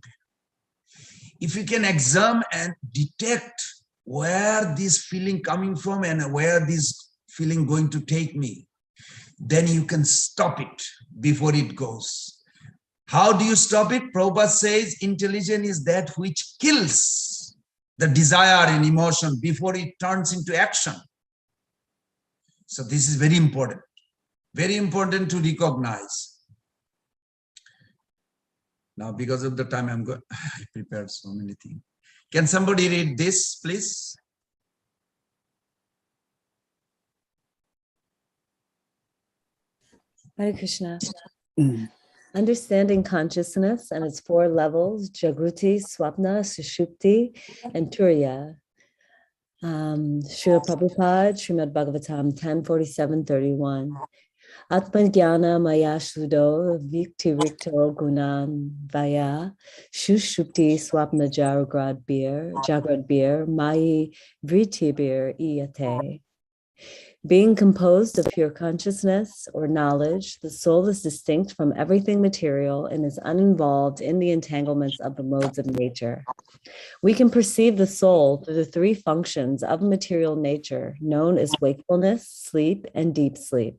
S14: If you can examine and detect where this feeling coming from and where this feeling going to take me, then you can stop it before it goes. How do you stop it? Prabhupada says intelligence is that which kills the desire and emotion before it turns into action. So this is very important to recognize. Now, because of the time I'm going, I prepared so many things. Can somebody read this, please?
S4: Hare Krishna. Understanding consciousness and its four levels, Jagruti, Swapna, Sushupti, and Turiya. Srila Prabhupada, Srimad Bhagavatam 10.47.31. Atmajnana maya sudo vikti rikto gunan vaya shushupti swapna jagrad bir mayi vriti bir iyate. Being composed of pure consciousness or knowledge, the soul is distinct from everything material and is uninvolved in the entanglements of the modes of nature. We can perceive the soul through the three functions of material nature, known as wakefulness, sleep, and deep sleep.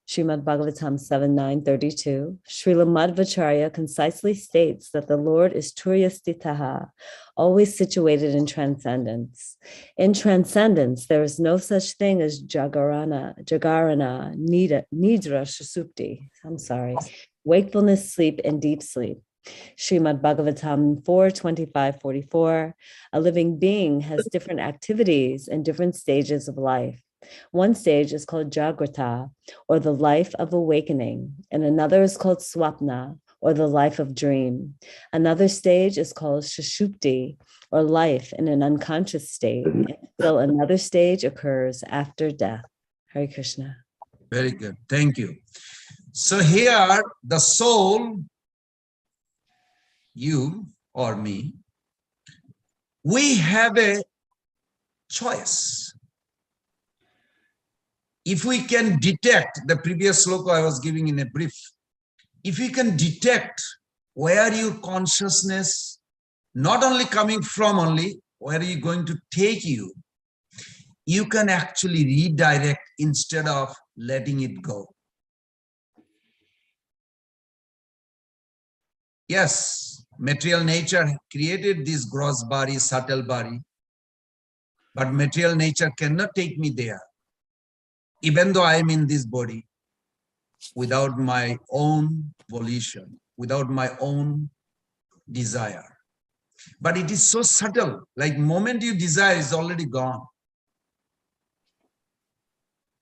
S4: Srimad Bhagavatam 7.9.32, Srila Madhvacharya concisely states that the Lord is Turyastitaha, always situated in transcendence. In transcendence, there is no such thing as jagarana, nidra shasupti, wakefulness, sleep, and deep sleep. Srimad Bhagavatam 4.25.44, a living being has different activities and different stages of life. One stage is called Jagrata, or the life of awakening, and another is called Swapna, or the life of dream. Another stage is called Sushupti, or life in an unconscious state, and still another stage occurs after death. Hare Krishna.
S14: Very good. Thank you. So here, the soul, you or me, we have a choice. If we can detect, the previous sloka I was giving in a brief, if we can detect where your consciousness, not only coming from only, where you're going to take you, you can actually redirect instead of letting it go. Yes, material nature created this gross body, subtle body, but material nature cannot take me there. Even though I am in this body, without my own volition, without my own desire. But it is so subtle, like moment you desire is already gone.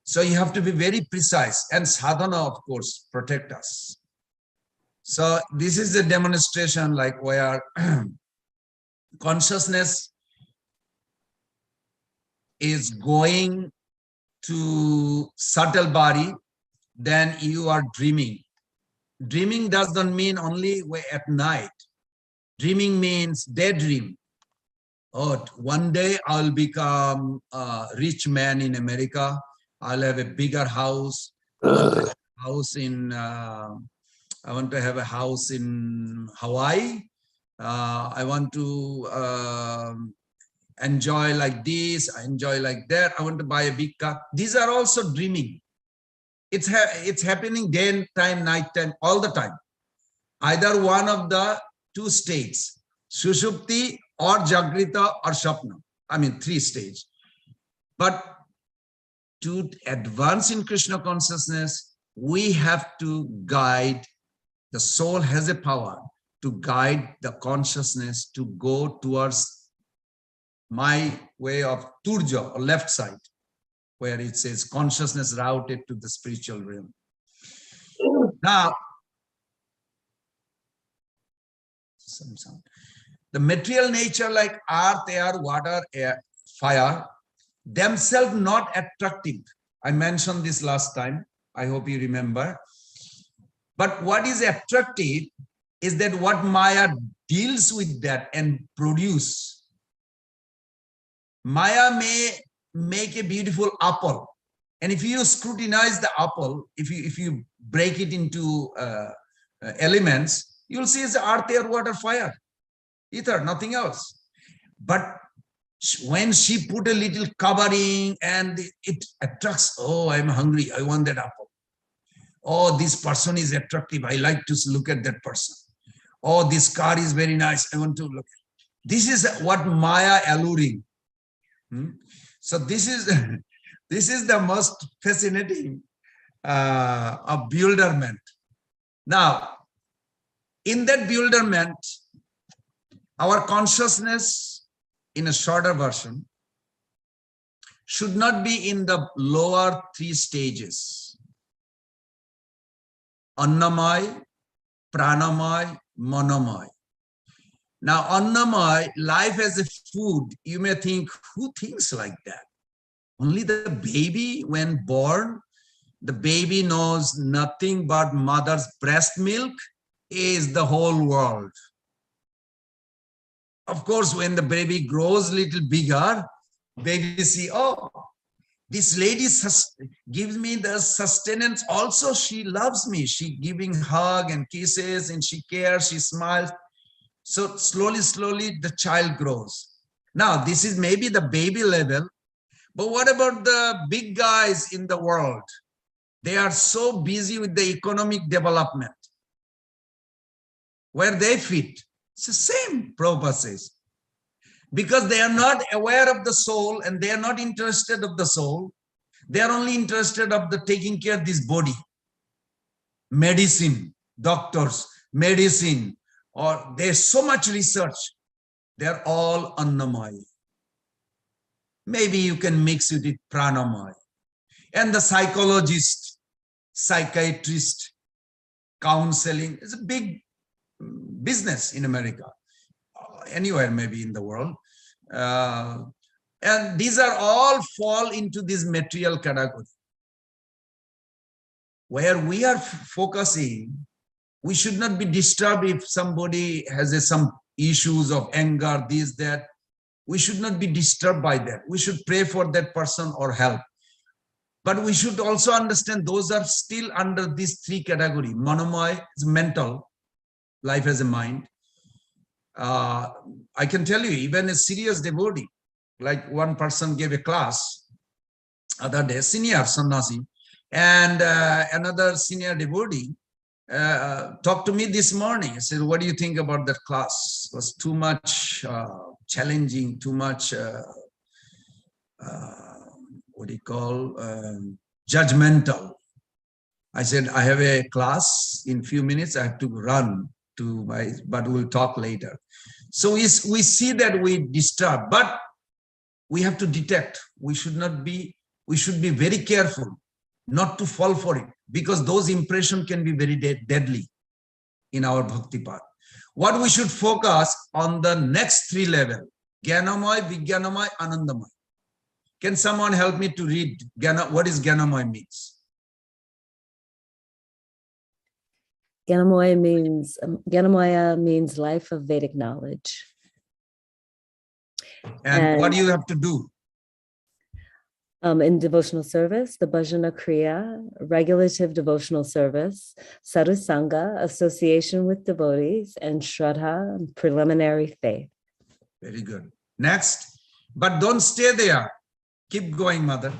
S14: So you have to be very precise, and sadhana, of course, protect us. So this is a demonstration like where consciousness is going to subtle body, then you are dreaming. Dreaming does not mean only at night. Dreaming means daydream. Oh, one day I'll become a rich man in America. I'll have a bigger house. I want to have a house in Hawaii. I want to enjoy like this, enjoy like that. I want to buy a big car. These are also dreaming. It's happening day time, night time, all the time. Either one of the two states, Sushupti or Jagrita or Shapna. I mean, 3 stages. But to advance in Krishna consciousness, we have to guide. The soul has a power to guide the consciousness to go towards my way of Turja, or left side, where it says consciousness routed to the spiritual realm. Now, the material nature like earth, air, water, air, fire, themselves not attractive. I mentioned this last time. I hope you remember. But what is attractive is that what Maya deals with that and produce. Maya may make a beautiful apple, and if you scrutinize the apple, if you break it into elements, you'll see it's earth, air, water, fire, ether, nothing else. But when she put a little covering and it attracts, oh, I'm hungry, I want that apple. Oh, this person is attractive, I like to look at that person. Oh, this car is very nice, I want to look. This is what Maya alluring. So this is the most fascinating of bewilderment. Now, in that bewilderment, our consciousness, in a shorter version, should not be in the lower 3 stages. Annamay, Pranamay, Manomay. Now, Annamay, life as a food, you may think, who thinks like that? Only the baby, when born, the baby knows nothing but mother's breast milk is the whole world. Of course, when the baby grows a little bigger, baby see, oh, this lady gives me the sustenance. Also, she loves me. She giving hug and kisses, and she cares, she smiles. So slowly, slowly, the child grows. Now, this is maybe the baby level, but what about the big guys in the world? They are so busy with the economic development. Where they fit? It's the same, Prabhupada says. Because they are not aware of the soul and they are not interested of the soul. They are only interested of the taking care of this body. Medicine, doctors, medicine, or there's so much research. They're all Annamaya. Maybe you can mix it with Pranamaya. And the psychologist, psychiatrist, counseling is a big business in America, anywhere maybe in the world. And these are all fall into this material category. Where we are focusing, we should not be disturbed if somebody has some issues of anger, this, that. We should not be disturbed by that. We should pray for that person or help. But we should also understand those are still under these 3 categories. Manomaya is mental, life as a mind. I can tell you, even a serious devotee, like one person gave a class other day, senior sannyasi, and another senior devotee talked to me this morning. I said, what do you think about that class? It was too much challenging, too much, what do you call, judgmental. I said, I have a class in few minutes, I have to run to my, but we'll talk later. So we see that we disturb, but we have to detect. We should be very careful not to fall for it, because those impressions can be very deadly in our bhakti path. What we should focus on the next 3 levels, Jnanamaya, Vijnanamaya, Anandamaya. Can someone help me to read what is Gyanamaya means?
S4: Gyanamaya means life of Vedic knowledge.
S14: And what do you have to do?
S4: In devotional service, the bhajana kriya, regulative devotional service, sadhusanga, association with devotees, and shraddha, preliminary faith.
S14: Very good. Next, but don't stay there. Keep going, mother.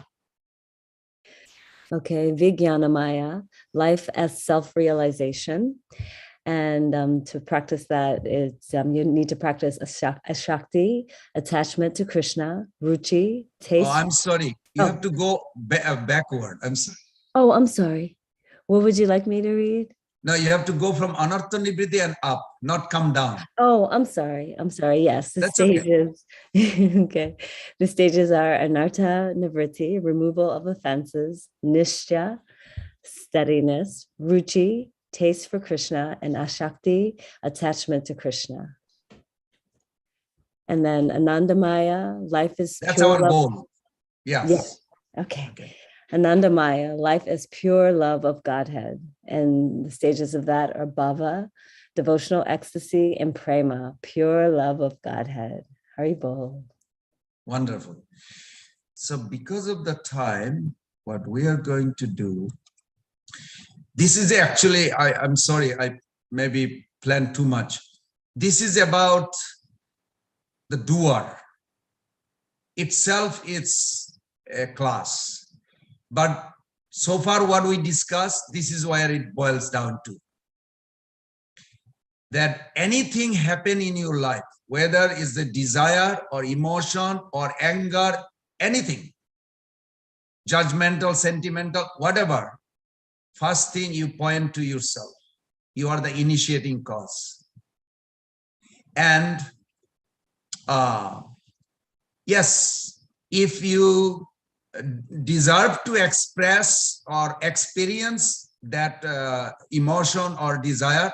S4: Okay, Vijnanamaya, life as self-realization. And to practice that, it's you need to practice ashakti, attachment to Krishna, ruchi, taste.
S14: Oh, I'm sorry. You have to go backward. I'm sorry.
S4: Oh, I'm sorry. What would you like me to read?
S14: No, you have to go from anartha nibriti and up, not come down.
S4: Oh, I'm sorry. I'm sorry. Yes, the
S14: That's
S4: stages. Okay. Okay. The stages are anartha nivriti, removal of offenses, nishya, steadiness, ruchi, taste for Krishna, and ashakti, attachment to Krishna. And then Anandamaya, life is
S14: That's
S4: pure
S14: our
S4: love.
S14: goal. Yes.
S4: Yeah. Okay. Anandamaya, life is pure love of Godhead. And the stages of that are bhava, devotional ecstasy, and prema, pure love of Godhead. Haribol.
S14: Wonderful. So because of the time, what we are going to do, this is actually, I'm sorry, I maybe planned too much. This is about the doer. Itself, it's a class. But so far what we discussed, this is where it boils down to. That anything happen in your life, whether it's the desire or emotion or anger, anything, judgmental, sentimental, whatever, first thing you point to yourself. You are the initiating cause. And yes, if you deserve to express or experience that emotion or desire,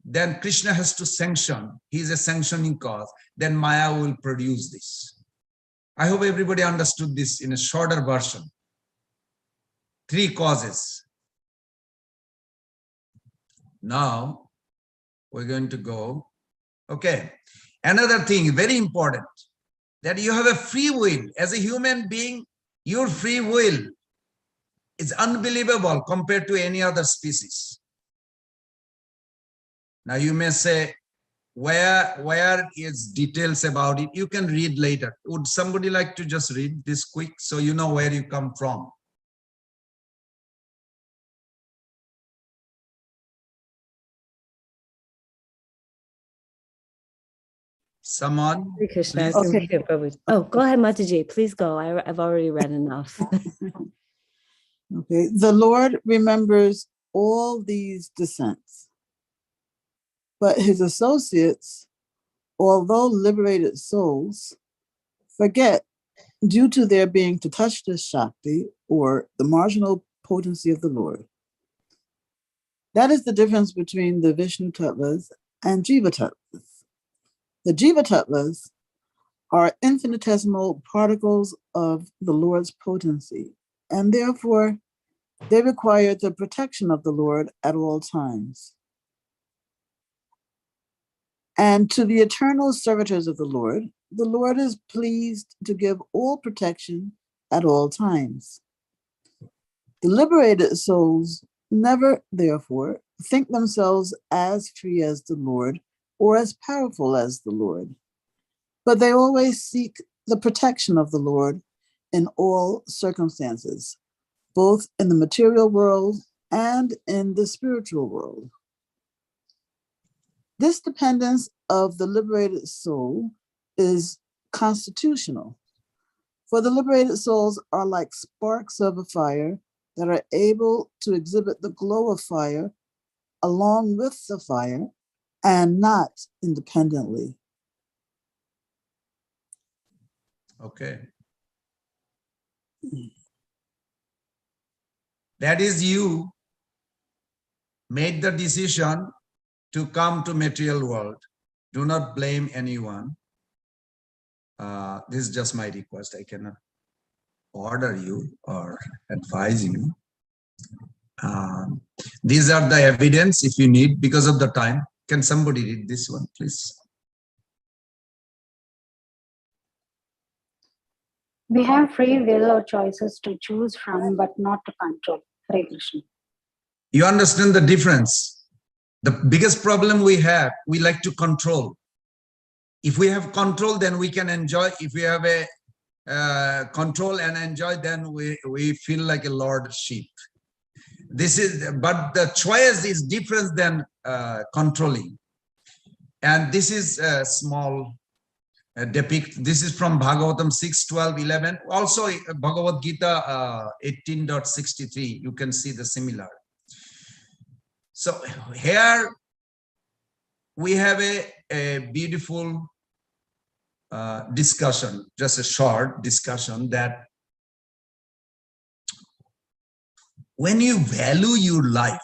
S14: then Krishna has to sanction. He is a sanctioning cause. Then Maya will produce this. I hope everybody understood this in a shorter version. 3 causes. Now we're going to go. Okay. Another thing, very important, that you have a free will. As a human being, your free will is unbelievable compared to any other species. Now you may say, where is details about it? You can read later. Would somebody like to just read this quick so you know where you come from? Someone?
S4: Krishna,
S14: Please.
S4: okay. Oh, go ahead, Mataji. Please go. I've already read enough.
S17: Okay. The Lord remembers all these descents, but his associates, although liberated souls, forget due to their being Tatashta Shakti, or the marginal potency of the Lord. That is the difference between the Vishnu Tattvas and Jiva Tattvas. The Jiva Tattvas are infinitesimal particles of the Lord's potency, and therefore they require the protection of the Lord at all times. And to the eternal servitors of the Lord is pleased to give all protection at all times. The liberated souls never, therefore, think themselves as free as the Lord or as powerful as the Lord, but they always seek the protection of the Lord in all circumstances, both in the material world and in the spiritual world. This dependence of the liberated soul is constitutional, for the liberated souls are like sparks of a fire that are able to exhibit the glow of fire along with the fire and not independently.
S14: Okay. That is, you made the decision to come to material world. Do not blame anyone. This is just my request. I cannot order you or advise you. These are the evidence if you need because of the time. Can somebody read this one, please?
S18: We have free will or choices to choose from, but not to control. Hare Krishna.
S14: You understand the difference? The biggest problem we have, we like to control. If we have control, then we can enjoy. If we have a control and enjoy, then we feel like a lordship. This is, but the choice is different than controlling. And this is a small depict. This is from Bhagavatam 6.12.11. Also Bhagavad Gita 18.63. You can see the similar. So here we have a beautiful discussion, just a short discussion, that when you value your life,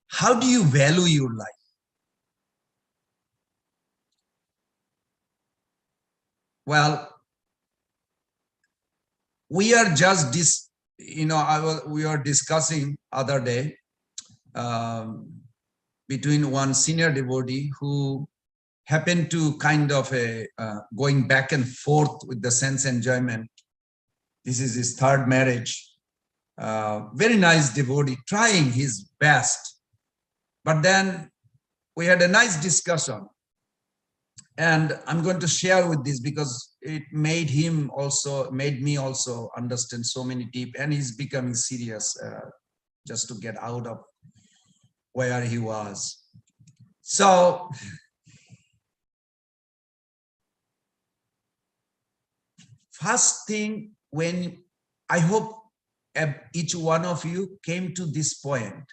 S14: how do you value your life? Well, we are just we are discussing other day between one senior devotee who happened to kind of going back and forth with the sense enjoyment. This is his third marriage. Very nice devotee, trying his best. But then we had a nice discussion. And I'm going to share with this because it made me also understand so many deep, and he's becoming serious just to get out of where he was. So first thing, when I hope each one of you came to this point,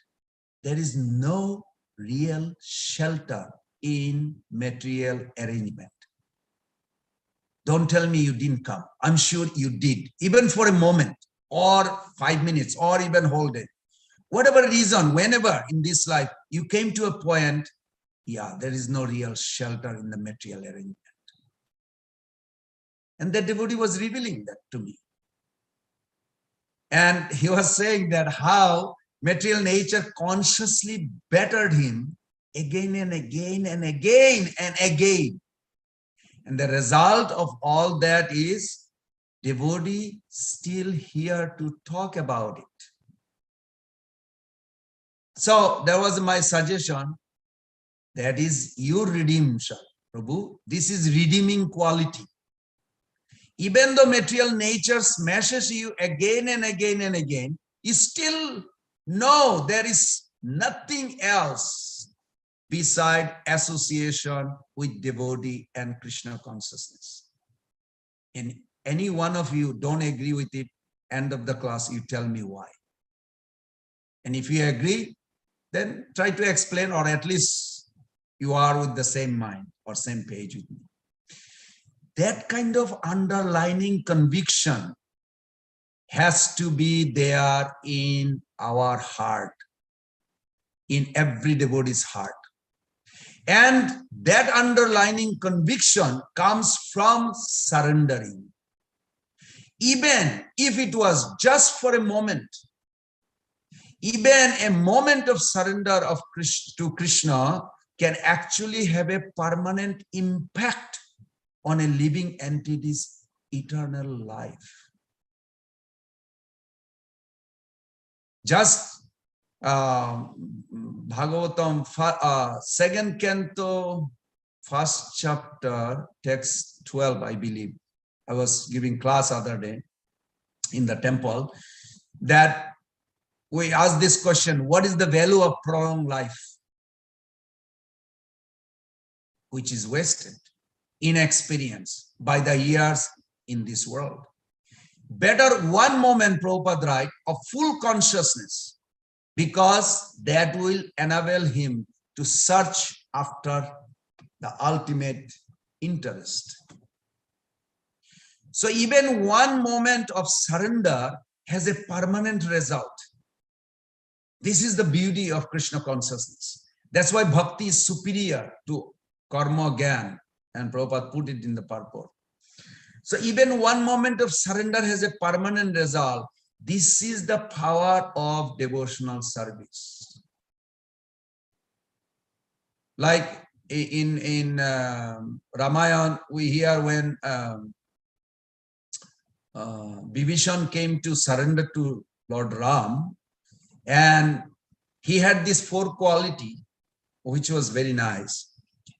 S14: there is no real shelter in material arrangement. Don't tell me you didn't come. I'm sure you did, even for a moment or 5 minutes or even whole day. Whatever reason, whenever in this life you came to a point, yeah, there is no real shelter in the material arrangement. And the devotee was revealing that to me. And he was saying that how material nature consciously bettered him again and again and again and again. And the result of all that is devotee still here to talk about it. So there was my suggestion, that is your redemption, Prabhu. This is redeeming quality. Even though material nature smashes you again and again and again, you still know there is nothing else beside association with devotee and Krishna consciousness. And any one of you don't agree with it, end of the class, you tell me why. And if you agree, then try to explain, or at least you are with the same mind or same page with me. That kind of underlining conviction has to be there in our heart, in every devotee's heart. And that underlining conviction comes from surrendering. Even if it was just for a moment, even a moment of surrender to Krishna can actually have a permanent impact on a living entity's eternal life. Just Bhagavatam 2nd canto, 1st chapter, text 12, I believe. I was giving class other day in the temple, that we asked this question: what is the value of prolonged life, which is wasted in experience by the years in this world? Better one moment, Prabhupada write, of full consciousness, because that will enable him to search after the ultimate interest. So even one moment of surrender has a permanent result. This is the beauty of Krishna consciousness. That's why bhakti is superior to karma gyan, and Prabhupada put it in the purport. So even one moment of surrender has a permanent result. This is the power of devotional service. Like in Ramayana, we hear when Vibhishan came to surrender to Lord Ram, and he had this 4 quality, which was very nice.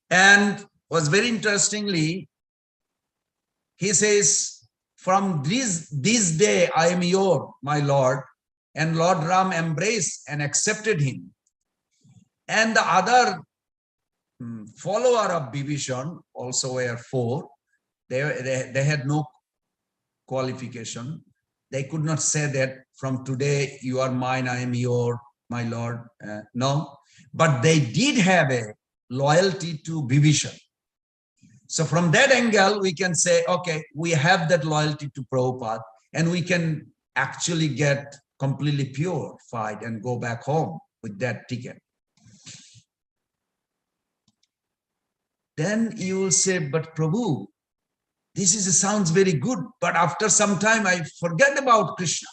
S14: And was very interestingly, he says, from this day I am your, my Lord. And Lord Ram embraced and accepted him. And the other follower of Vibhishan also were 4. They had no qualification. They could not say that from today you are mine, I am your, my Lord. No, but they did have a loyalty to Vibhishan. So from that angle, we can say, okay, we have that loyalty to Prabhupada, and we can actually get completely purified and go back home with that ticket. Then you will say, but Prabhu, this sounds very good, but after some time I forget about Krishna.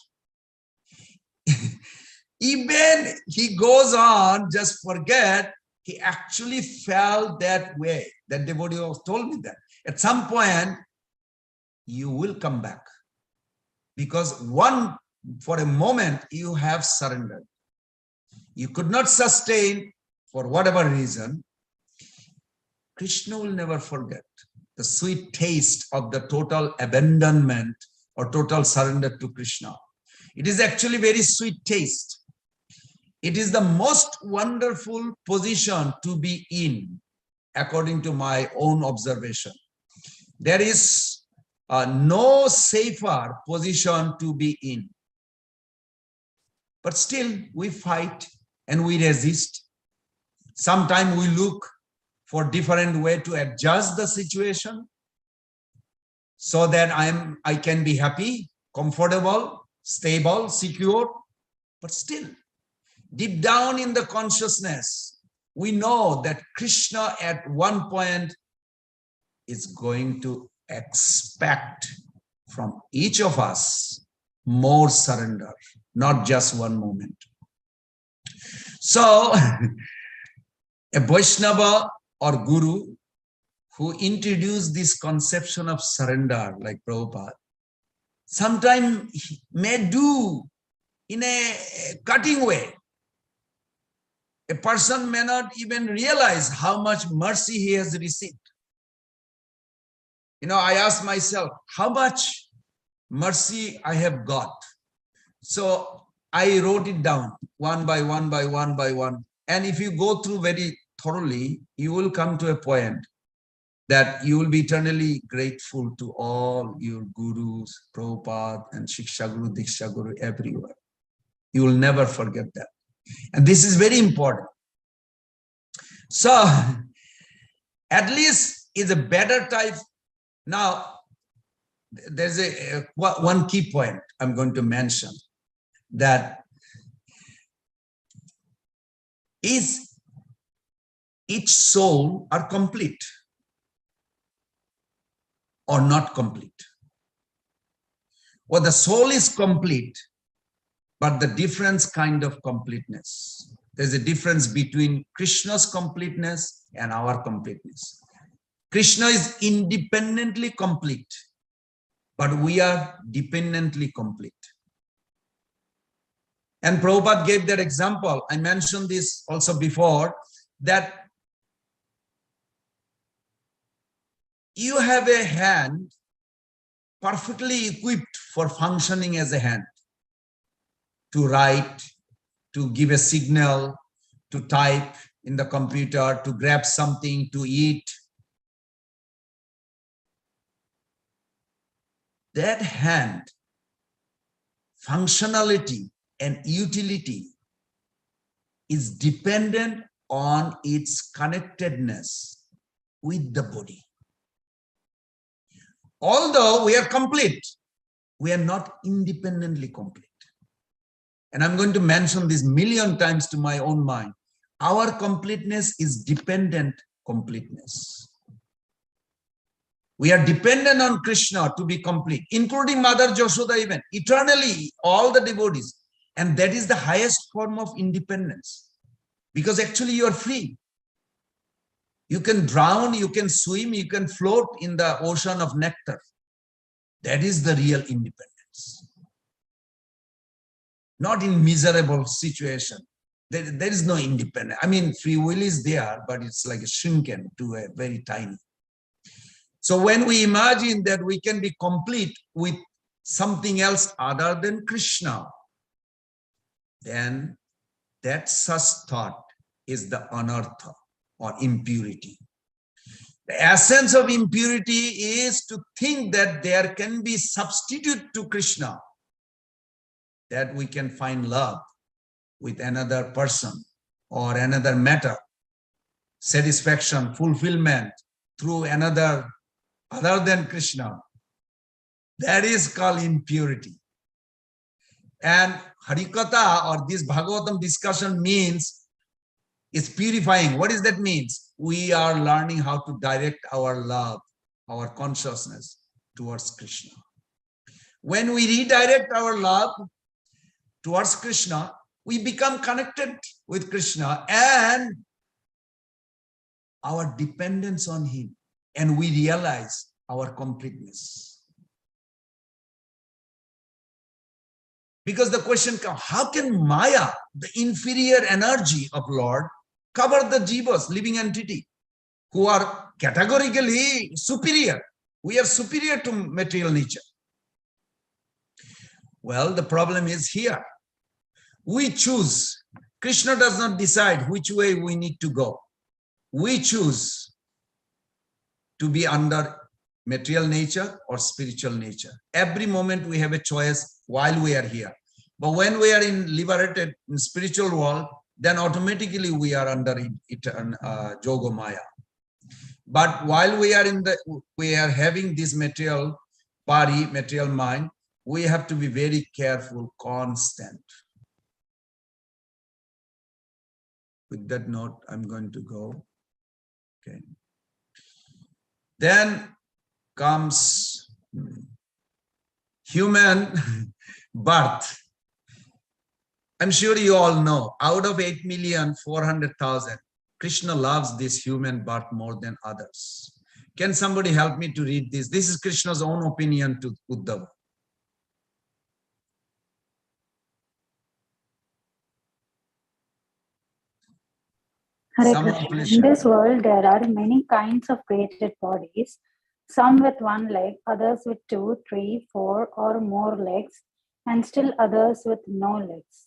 S14: Even he goes on, just forget, he actually felt that way. That devotee told me that. At some point, you will come back. Because for a moment, you have surrendered. You could not sustain for whatever reason. Krishna will never forget the sweet taste of the total abandonment or total surrender to Krishna. It is actually very sweet taste. It is the most wonderful position to be in, according to my own observation. There is no safer position to be in. But still, we fight and we resist. Sometimes we look for different way to adjust the situation so that I can be happy, comfortable, stable, secure. But still, deep down in the consciousness, we know that Krishna at one point is going to expect from each of us more surrender, not just one moment. So, a Vaishnava or Guru who introduced this conception of surrender, like Prabhupada, sometimes may do in a cutting way. A person may not even realize how much mercy he has received. I ask myself, how much mercy I have got? So I wrote it down one by one by one by one. And if you go through very thoroughly, you will come to a point that you will be eternally grateful to all your gurus, Prabhupada and Shiksha Guru, Diksha Guru, everywhere. You will never forget that. And this is very important. So, at least is a better type. Now, there's one key point I'm going to mention, that is each soul are complete or not complete? Well, the soul is complete, but the different kind of completeness. There's a difference between Krishna's completeness and our completeness. Krishna is independently complete, but we are dependently complete. And Prabhupada gave that example. I mentioned this also before, that you have a hand perfectly equipped for functioning as a hand, to write, to give a signal, to type in the computer, to grab something, to eat. That hand, functionality and utility is dependent on its connectedness with the body. Although we are complete, we are not independently complete. And I'm going to mention this 1,000,000 times to my own mind. Our completeness is dependent completeness. We are dependent on Krishna to be complete, including Mother Yashoda even, eternally, all the devotees. And that is the highest form of independence, because actually you are free. You can drown, you can swim, you can float in the ocean of nectar. That is the real independence. Not in miserable situation. There is no independence. I mean, free will is there, but it's like a shrinking to a very tiny. So when we imagine that we can be complete with something else other than Krishna, then that such thought is the anartha or impurity. The essence of impurity is to think that there can be substitute to Krishna, that we can find love with another person or another matter, satisfaction, fulfillment through another other than Krishna. That is called impurity. And Harikatha or this Bhagavatam discussion means it's purifying. What does that mean? We are learning how to direct our love, our consciousness towards Krishna. When we redirect our love towards Krishna, we become connected with Krishna and our dependence on him, and we realize our completeness. Because the question comes, how can Maya, the inferior energy of Lord, cover the jivas, living entity, who are categorically superior? We are superior to material nature. Well, the problem is here. We choose. Krishna does not decide which way we need to go. We choose to be under material nature or spiritual nature. Every moment we have a choice while we are here. But when we are in liberated in spiritual world, then automatically we are under Yoga Maya. But while we are having this material body, material mind, we have to be very careful, constant. With that note, I'm going to go. Okay. Then comes human birth. I'm sure you all know, out of 8,400,000, Krishna loves this human birth more than others. Can somebody help me to read this? This is Krishna's own opinion to Uddhava.
S18: Hare Krishna. In this world, there are many kinds of created bodies, some with one leg, others with 2, 3, 4 or more legs, and still others with no legs.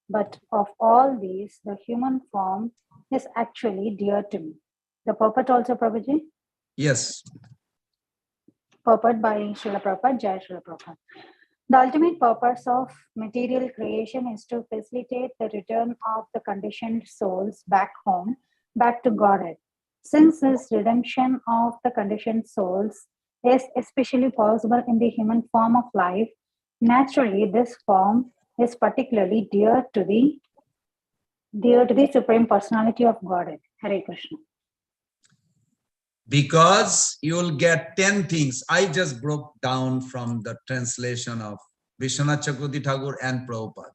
S18: But of all these, the human form is actually dear to me. The purport also, Prabhuji?
S14: Yes.
S18: Purport by Srila Prabhupada, Jai Srila Prabhupada. The ultimate purpose of material creation is to facilitate the return of the conditioned souls back home, back to Godhead. Since this redemption of the conditioned souls is especially possible in the human form of life, naturally this form is particularly dear to the Supreme Personality of Godhead. Hare Krishna.
S14: Because you will get 10 things. I just broke down from the translation of Vishwanath Chakravarti Thakur and Prabhupada.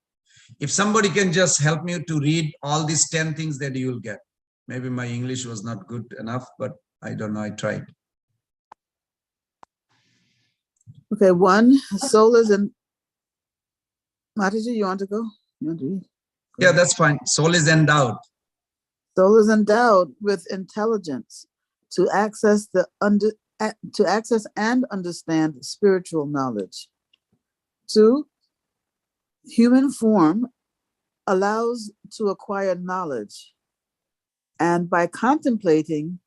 S14: If somebody can just help me to read all these 10 things that you will get. Maybe my English was not good enough, but I don't know, I tried.
S17: Okay, 1, soul is in. Mataji, you want to go? You want to read?
S14: Go ahead. That's fine. Soul is endowed.
S17: Soul is endowed with intelligence to access and understand spiritual knowledge. 2, human form allows to acquire knowledge, and by contemplating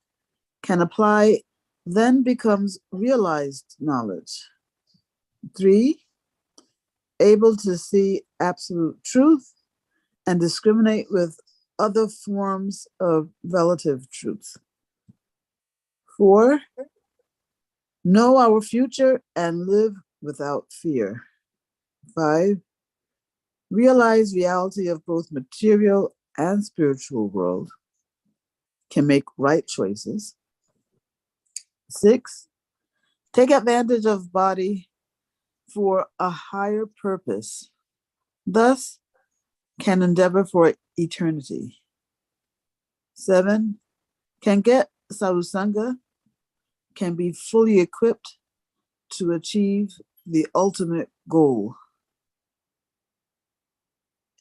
S17: can apply, then becomes realized knowledge. 3, able to see absolute truth and discriminate with other forms of relative truth. 4, know our future and live without fear. 5, realize reality of both material and spiritual world, can make right choices. 6, take advantage of body for a higher purpose, thus can endeavor for eternity. 7, can get sadhusanga, can be fully equipped to achieve the ultimate goal.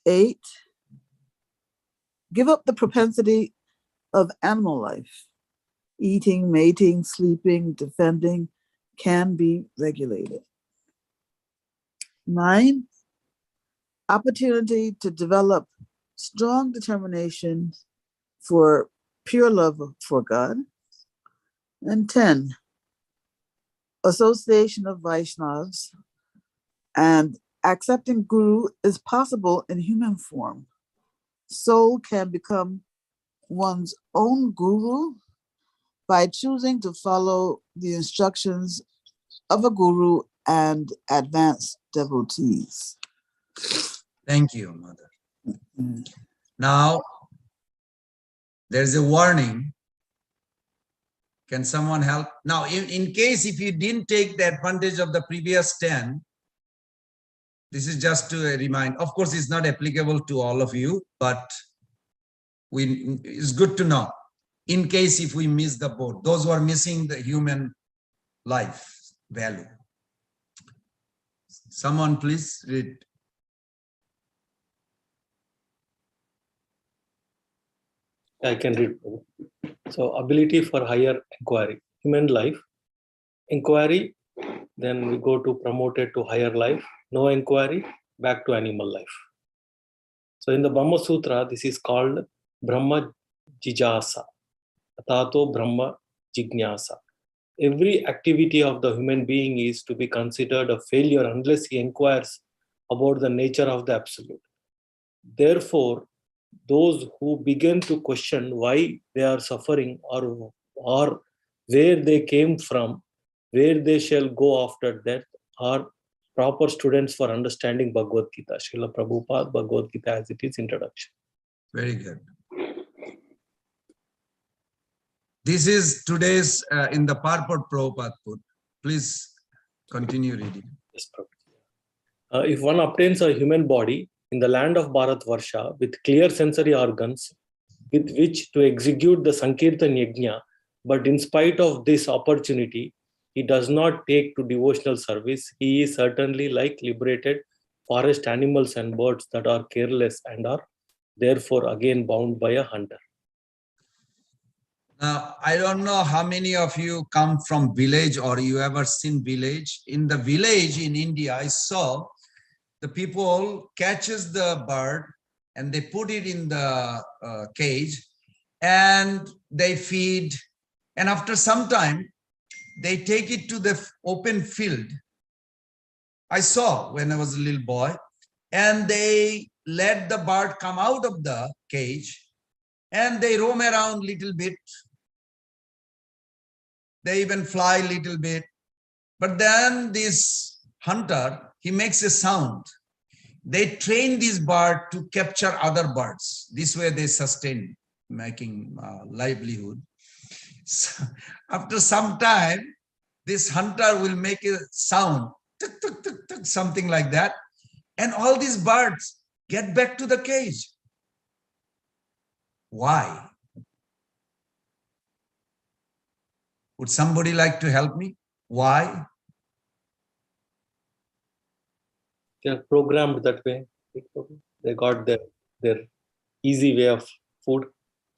S17: 8, give up the propensity of animal life. Eating, mating, sleeping, defending can be regulated. 9, opportunity to develop strong determination for pure love for God. And 10, association of Vaishnavas and accepting Guru is possible in human form. Soul can become one's own Guru by choosing to follow the instructions of a Guru and advanced devotees.
S14: Thank you, Mother. Now, there's a warning. Can someone help? Now, in case if you didn't take the advantage of the previous 10, this is just to remind. Of course, it's not applicable to all of you, but it's good to know. In case if we miss the boat, those who are missing the human life value. Someone please read.
S16: I can read. So, ability for higher inquiry, human life, inquiry, then we go to promoted to higher life, no inquiry, back to animal life. So in the Brahma Sutra, this is called Brahma Jijasa, Tato Brahma Jignasa. Every activity of the human being is to be considered a failure unless he inquires about the nature of the absolute. Therefore, those who begin to question why they are suffering or where they came from, where they shall go after death, are proper students for understanding Bhagavad Gita. Srila Prabhupada, Bhagavad Gita as it is, introduction.
S14: Very good. This is today's in the purport Prabhupada put. Please continue reading.
S16: Yes, if one obtains a human body in the land of Bharatvarsha with clear sensory organs with which to execute the Sankirtan Yajna, but in spite of this opportunity, he does not take to devotional service, he is certainly like liberated forest animals and birds that are careless and are therefore again bound by a hunter.
S14: Now, I don't know how many of you come from village or you ever seen village. In the village in India, I saw the people catches the bird and they put it in the cage and they feed. And after some time, they take it to the open field. I saw when I was a little boy, and they let the bird come out of the cage and they roam around a little bit. They even fly a little bit. But then this hunter, he makes a sound. They train this bird to capture other birds. This way they sustain, making livelihood. So after some time, this hunter will make a sound, tuk, tuk, tuk, tuk, something like that. And all these birds get back to the cage. Why? Would somebody like to help me? Why?
S16: They are programmed that way. They got their easy way of food.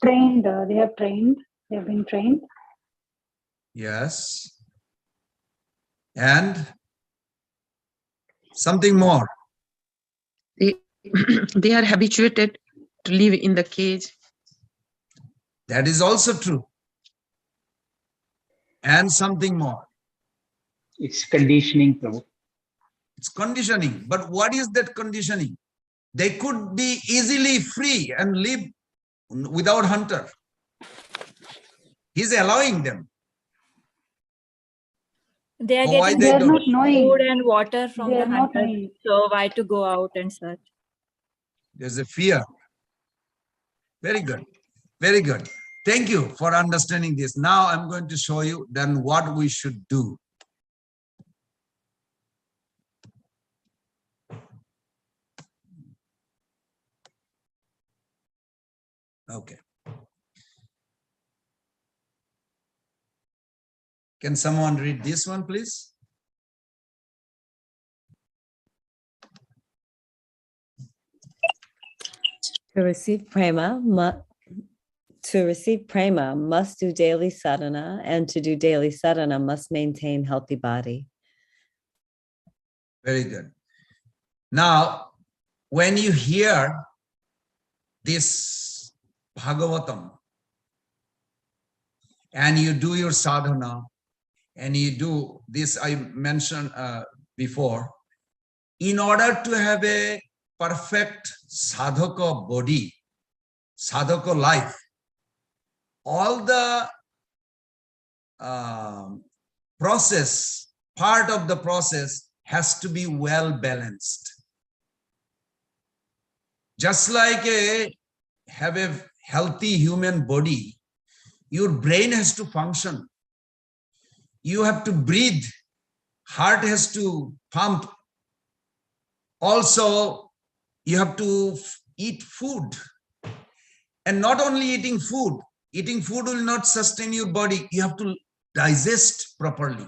S18: Trained, they have been trained.
S14: Yes. And something more.
S7: They are habituated to live in the cage.
S14: That is also true. And something more.
S19: It's conditioning, Prabhu.
S14: It's conditioning. But what is that conditioning? They could be easily free and live without hunter. He's allowing them.
S20: They are
S14: Why
S20: getting
S14: they don't?
S20: food and water from
S18: They
S20: the
S18: are not
S20: hunters.
S18: knowing.
S20: So why to go out and search?
S14: There's a fear. Very good. Very good. Thank you for understanding this. Now I'm going to show you then what we should do. Okay. Can someone read this one, please?
S4: To receive prema, must do daily sadhana, and to do daily sadhana must maintain healthy body.
S14: Very good. Now, when you hear this Bhagavatam and you do your sadhana and you do this, I mentioned before, in order to have a perfect sadhaka body, sadhaka life, all the process, part of the process has to be well balanced. Just like have a healthy human body, your brain has to function. You have to breathe. Heart has to pump. Also, you have to eat food. And not only eating food will not sustain your body. You have to digest properly.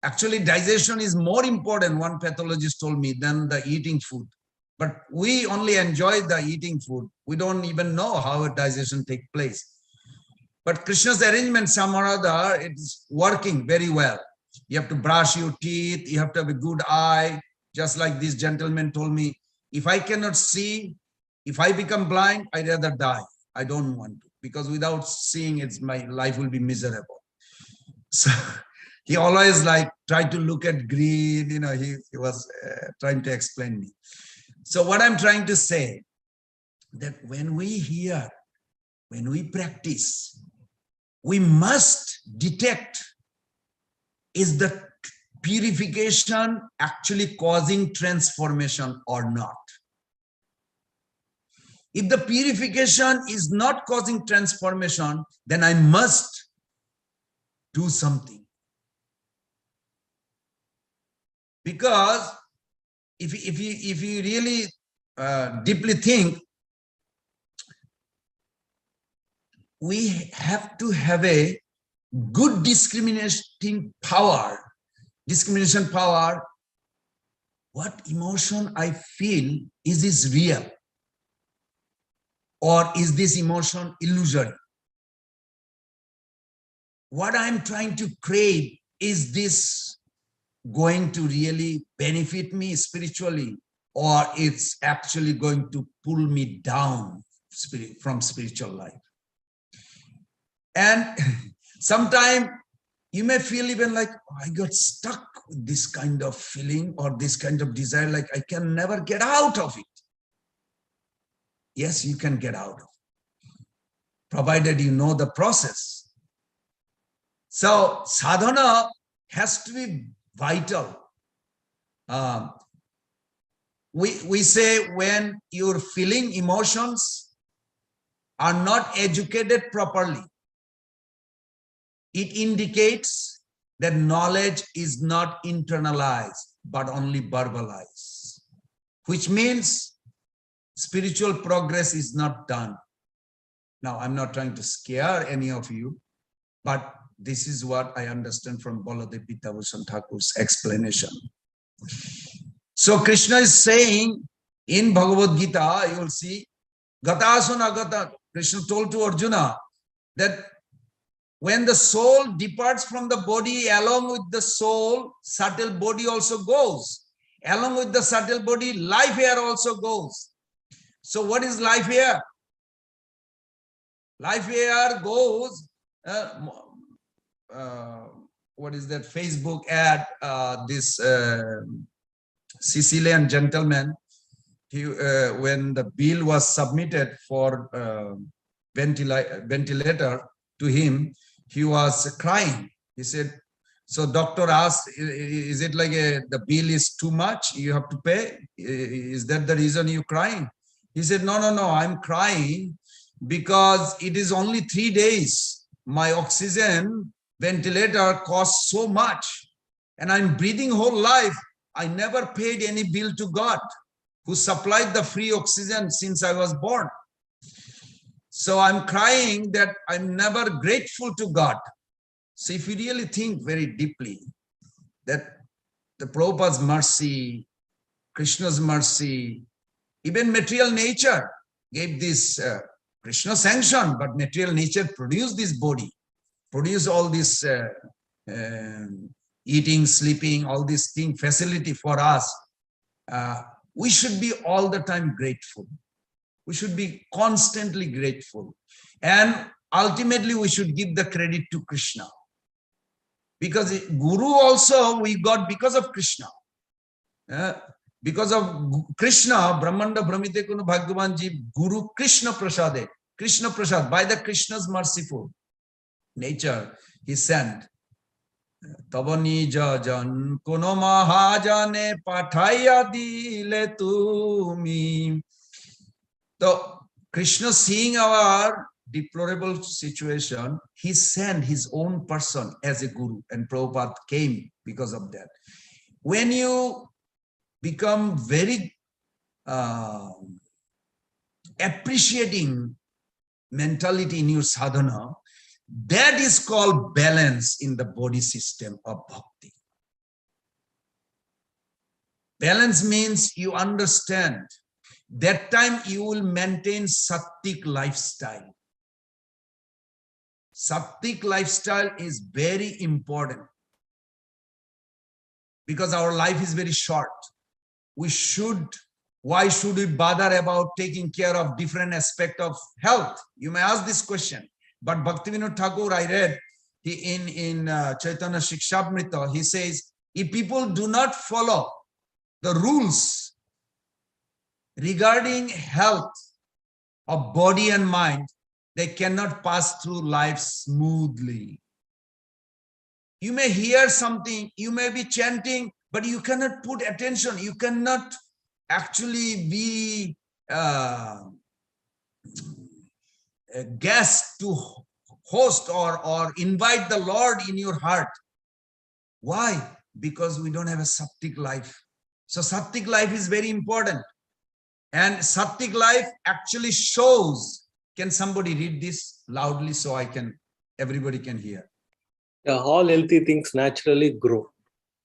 S14: Actually, digestion is more important, one pathologist told me, than the eating food. But we only enjoy the eating food. We don't even know how a digestion takes place. But Krishna's arrangement, some or other, it's working very well. You have to brush your teeth. You have to have a good eye. Just like this gentleman told me, if I cannot see, if I become blind, I'd rather die. I don't want to, because without seeing, my life will be miserable. So he always tried to look at green, he was trying to explain me. So what I'm trying to say, that when we hear, when we practice, we must detect, is the purification actually causing transformation or not? If the purification is not causing transformation, then I must do something. Because if you really deeply think, we have to have a good discrimination power. What emotion I feel, is this real? Or is this emotion illusory? What I'm trying to crave, is this going to really benefit me spiritually, or it's actually going to pull me down from spiritual life? And sometimes you may feel even like, oh, I got stuck with this kind of feeling or this kind of desire, like I can never get out of it. Yes, you can get out of it, provided you know the process. So sadhana has to be vital. We say when you're feeling emotions are not educated properly, it indicates that knowledge is not internalized, but only verbalized, which means spiritual progress is not done. Now, I'm not trying to scare any of you, but this is what I understand from Baladev Vidyabhushan Thakur's explanation. So Krishna is saying in Bhagavad Gita, you will see, Gatasuna Agata, Krishna told to Arjuna that when the soul departs from the body, along with the soul, subtle body also goes. Along with the subtle body, life air also goes. So what is life air? Life air goes, what is that Facebook ad, this Sicilian gentleman, when the bill was submitted for ventilator to him, he was crying. He said, so doctor asked, is it like the bill is too much, you have to pay? Is that the reason you're crying? He said, no, I'm crying because it is only 3 days. My oxygen ventilator costs so much and I'm breathing whole life. I never paid any bill to God, who supplied the free oxygen since I was born. So I'm crying that I'm never grateful to God. So if you really think very deeply that the Prabhupada's mercy, Krishna's mercy, even material nature gave this Krishna sanction, but material nature produced this body, produced all this eating, sleeping, all this thing, facility for us. We should be all the time grateful. We should be constantly grateful. And ultimately, we should give the credit to Krishna. Because Guru also we got because of Krishna. Because of Krishna, Brahmanda Brahmite Kuno Bhagavanji, Guru Krishna Prasade, Krishna Prasad, by the Krishna's merciful nature, he sent. Tavani jajan kono mahajane pathaya dile tumi. So Krishna, seeing our deplorable situation, he sent his own person as a guru, and Prabhupada came because of that. When you become very appreciating mentality in your sadhana, that is called balance in the body system of bhakti. Balance means you understand. That time you will maintain sattic lifestyle. Sattic lifestyle is very important because our life is very short. Why should we bother about taking care of different aspects of health? You may ask this question. But Bhaktivinoda Thakur, I read in Chaitanya Shikshamrita, he says, if people do not follow the rules regarding health of body and mind, they cannot pass through life smoothly. You may hear something, you may be chanting, but you cannot put attention. You cannot actually be a guest to host or invite the Lord in your heart. Why? Because we don't have a sattic life. So sattic life is very important. And sattic life actually shows. Can somebody read this loudly so everybody can hear?
S16: Yeah, all healthy things naturally grow.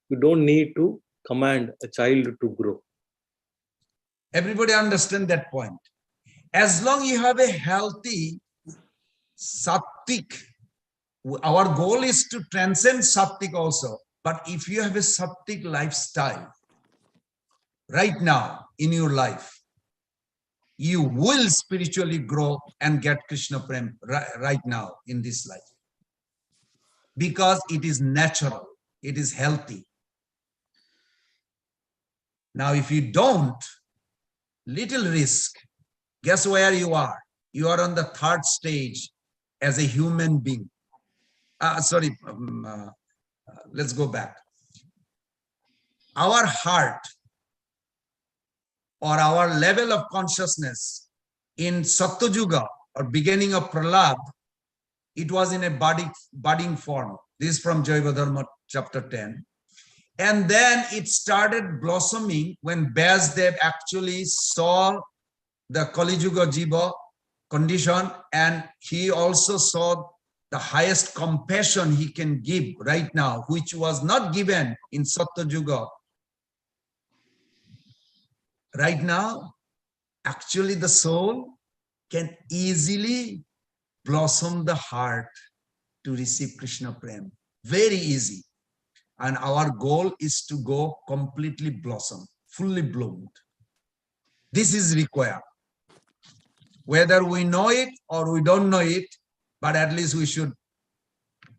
S16: You don't need to command a child to grow.
S14: Everybody understand that point. As long you have a healthy sattic, our goal is to transcend sattic also. But if you have a sattic lifestyle right now in your life, you will spiritually grow and get Krishna Prem right now in this life. Because it is natural, it is healthy. Now, if you don't, little risk. Guess where you are? You are on the third stage as a human being. Let's go back. Our heart or our level of consciousness in Satyuga or beginning of Prahlad, it was in a budding form. This is from Jaiva Dharma chapter 10. And then it started blossoming when Vyasdev actually saw the Kali Yuga Jiva condition, and he also saw the highest compassion he can give right now, which was not given in Satya Yuga. Right now, actually the soul can easily blossom the heart to receive Krishna Prem. Very easy. And our goal is to go completely blossom, fully bloomed. This is required. Whether we know it or we don't know it, but at least we should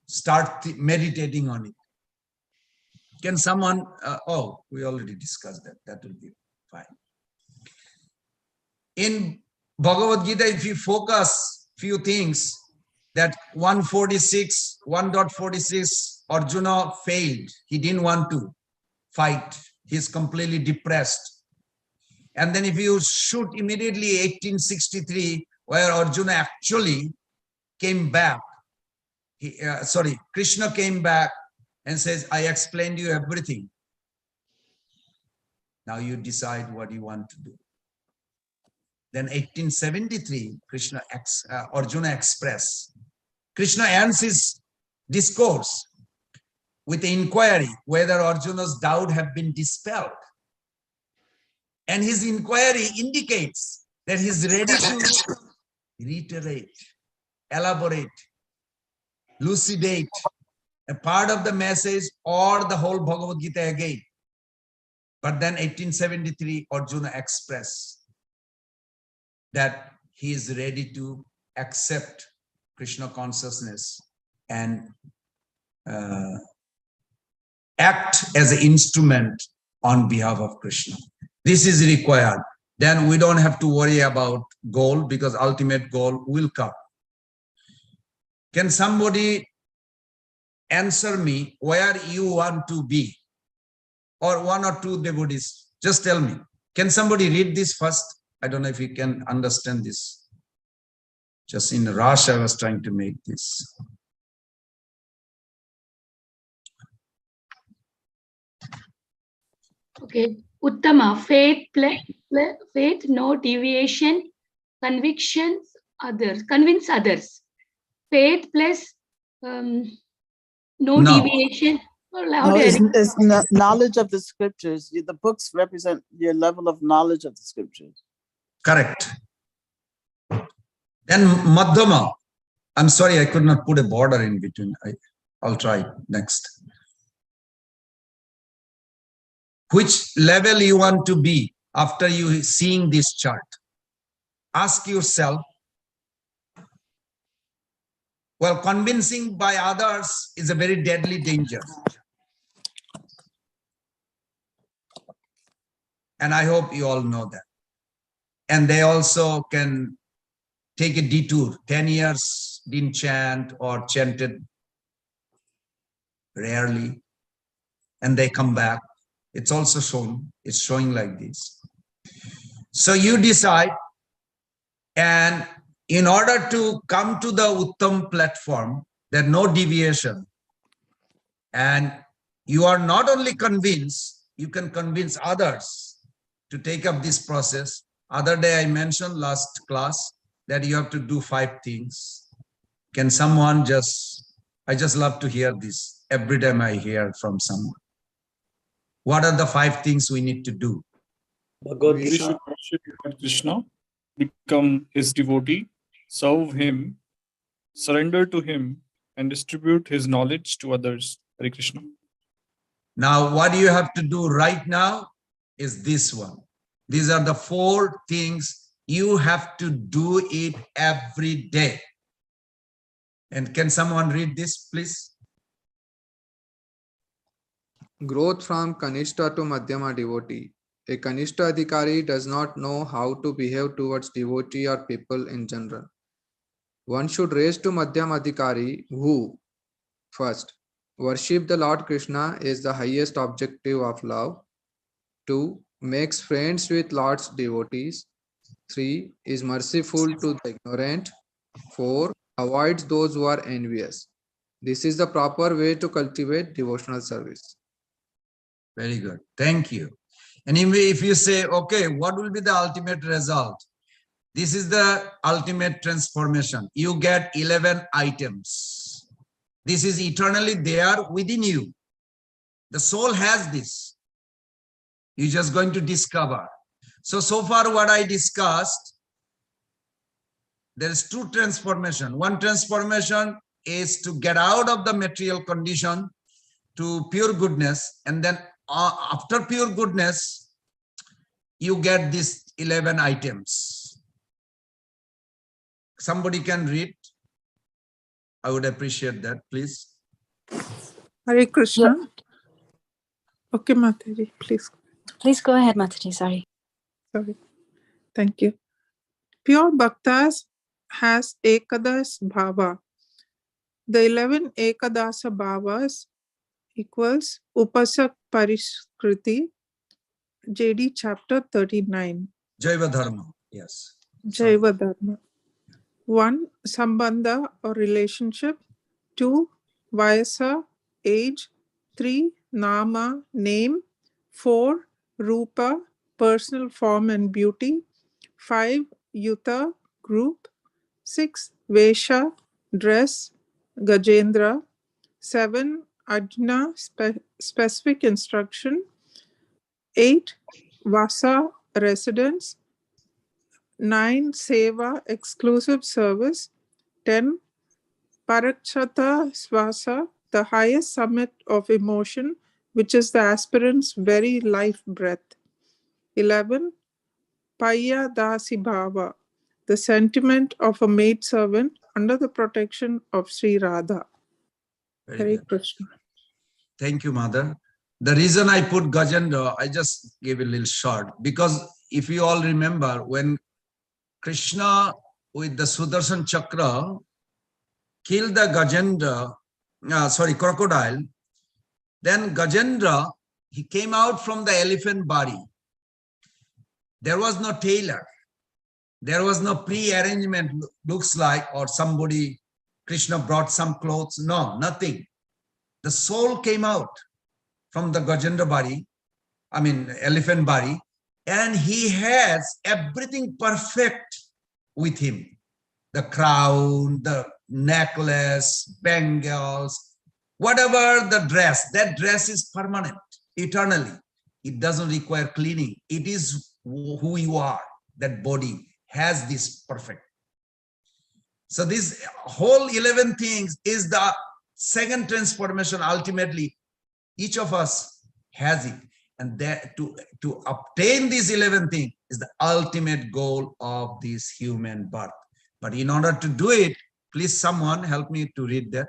S14: start meditating on it. Can someone, we already discussed that. That will be fine. In Bhagavad Gita, if you focus few things, that 1.46, Arjuna failed. He didn't want to fight. He's completely depressed. And then if you shoot immediately 1863, where Arjuna actually came back, Krishna came back and says, I explained you everything. Now you decide what you want to do. Then 1873, Arjuna express. Krishna ends his discourse with the inquiry whether Arjuna's doubt have been dispelled. And his inquiry indicates that he's ready to reiterate, elaborate, elucidate a part of the message or the whole Bhagavad Gita again. But then 1873, Arjuna expressed that he is ready to accept Krishna consciousness and act as an instrument on behalf of Krishna. This is required. Then we don't have to worry about goal, because ultimate goal will come. Can somebody answer me where you want to be? Or one or two devotees, just tell me. Can somebody read this first? I don't know if you can understand this. Just in rush, I was trying to make this.
S5: Okay. Uttama, faith, faith, no deviation, convince others. Faith plus no deviation.
S17: No, it's knowledge of the scriptures. The books represent your level of knowledge of the scriptures.
S14: Correct. Then Madhyama. I'm sorry, I could not put a border in between. I'll try next. Which level you want to be after you seeing this chart? Ask yourself. Well, convincing by others is a very deadly danger. And I hope you all know that. And they also can take a detour. 10 years didn't chant or chanted rarely. And they come back. It's also shown. It's showing like this. So you decide. And in order to come to the Uttam platform, there's no deviation. And you are not only convinced, you can convince others to take up this process. Other day I mentioned last class that you have to do 5 things. Can someone I just love to hear this every time I hear from someone. What are the 5 things we need to do?
S21: We should worship Lord Krishna, become his devotee, serve him, surrender to him, and distribute his knowledge to others. Hare Krishna.
S14: Now, what you have to do right now is this one. These are the 4 things you have to do it every day. And can someone read this, please?
S22: Growth from Kanishta to Madhyama devotee. A Kanishta Adhikari does not know how to behave towards devotee or people in general. One should raise to Madhyama Adhikari who, first, worship the Lord Krishna is the highest objective of love. 2. Makes friends with Lord's devotees. 3. Is merciful to the ignorant. 4. Avoids those who are envious. This is the proper way to cultivate devotional service.
S14: Very good. Thank you. Anyway, if you say, okay, what will be the ultimate result? This is the ultimate transformation. You get 11 items. This is eternally there within you. The soul has this. You're just going to discover. So far what I discussed, there is 2 transformations. One transformation is to get out of the material condition to pure goodness, and then after pure goodness, you get these 11 items. Somebody can read. I would appreciate that, please.
S23: Hare Krishna. Yeah. Okay, Mataji, please.
S24: Please go ahead, Mataji. Sorry.
S23: Thank you. Pure Bhaktas has Ekadas Bhava. The 11 Ekadasa Bhavas equals Upasak Pariskriti, JD chapter 39.
S14: Jaiva Dharma, yes.
S23: Jaiva Dharma. 1. Sambandha or relationship. 2. Vayasa, age. 3. Nama, name. 4. Rupa, personal form and beauty. 5. Yuta, group. 6. Vesha, dress. Gajendra. 7. Ajna, specific instruction. 8. Vasa, residence. 9. Seva, exclusive service. 10. Parakshata Svasa, the highest summit of emotion, which is the aspirant's very life breath. 11. Paya Dasi Bhava, the sentiment of a maidservant under the protection of Sri Radha. Hare Krishna.
S14: Thank you, Mother. The reason I put Gajendra, I just gave a little short, because if you all remember, when Krishna with the Sudarshan Chakra killed the Gajendra, crocodile, then Gajendra, he came out from the elephant body. There was no tailor. There was no pre-arrangement, looks like, or somebody, Krishna brought some clothes. No, nothing. The soul came out from the Gajendra body, elephant body, and he has everything perfect with him. The crown, the necklace, bangles, whatever the dress, that dress is permanent, eternally. It doesn't require cleaning. It is who you are. That body has this perfect. So this whole 11 things is the second transformation. Ultimately, each of us has it. And that to obtain these 11 things is the ultimate goal of this human birth. But in order to do it, please someone help me to read that.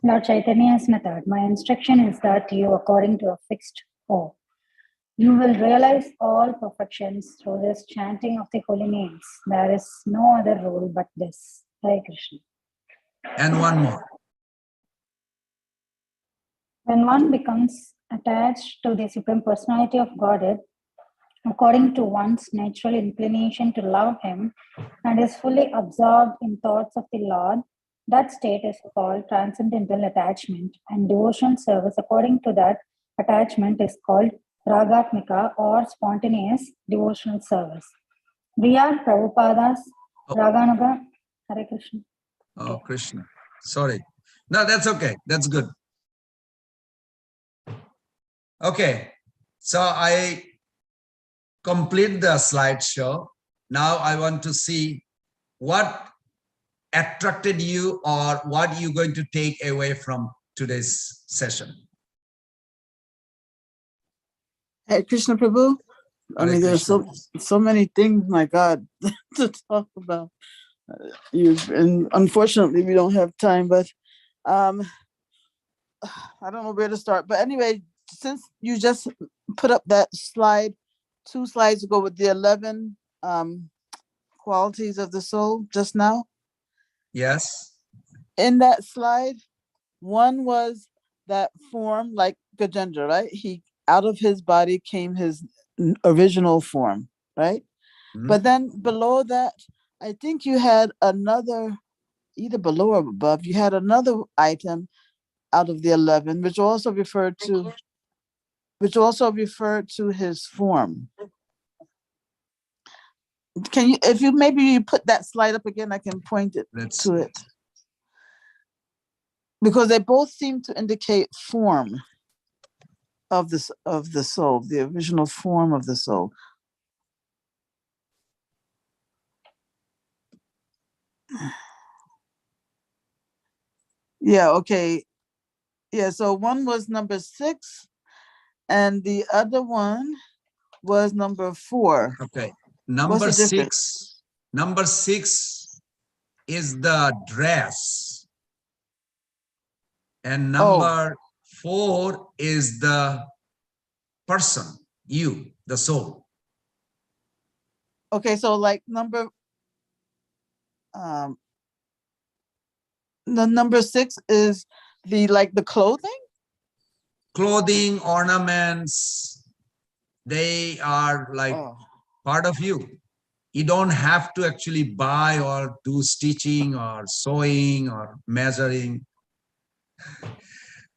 S18: Lord Chaitanya's method. My instruction is that you, according to a fixed O, you will realize all perfections through this chanting of the holy names. There is no other rule but this. Hare Krishna.
S14: And one more.
S18: When one becomes attached to the Supreme Personality of Godhead, according to one's natural inclination to love Him, and is fully absorbed in thoughts of the Lord, that state is called transcendental attachment, and devotional service according to that attachment is called Ragatmika or spontaneous devotional service. We are Prabhupada's Raganuga. Hare Krishna.
S14: Oh, Krishna. Sorry. No, that's okay. That's good. Okay. So I complete the slideshow. Now I want to see what attracted you or what you're going to take away from today's session.
S17: Hey, Krishna Prabhu. I mean, there's so many things, my God, to talk about. And unfortunately, we don't have time, but I don't know where to start. But anyway, since you just put up that slide 2 slides ago with the 11 qualities of the soul just now.
S14: Yes.
S17: In that slide, one was that form like Gajendra, right? He out of his body came his original form, right? Mm-hmm. But then below that, I think you had another, either below or above, you had another item out of the 11, which also referred to his form. Can you, if you maybe you put that slide up again, I can point it to it. Because they both seem to indicate form of the soul, the original form of the soul. Yeah, okay. Yeah, so one was number 6 and the other one was number 4.
S14: Okay. Number 6. Number 6 is the dress. And number 4 is the person, you, the soul.
S17: Okay, so like the number 6 is the clothing?
S14: Clothing, ornaments, they are like part of you. You don't have to actually buy or do stitching or sewing or measuring.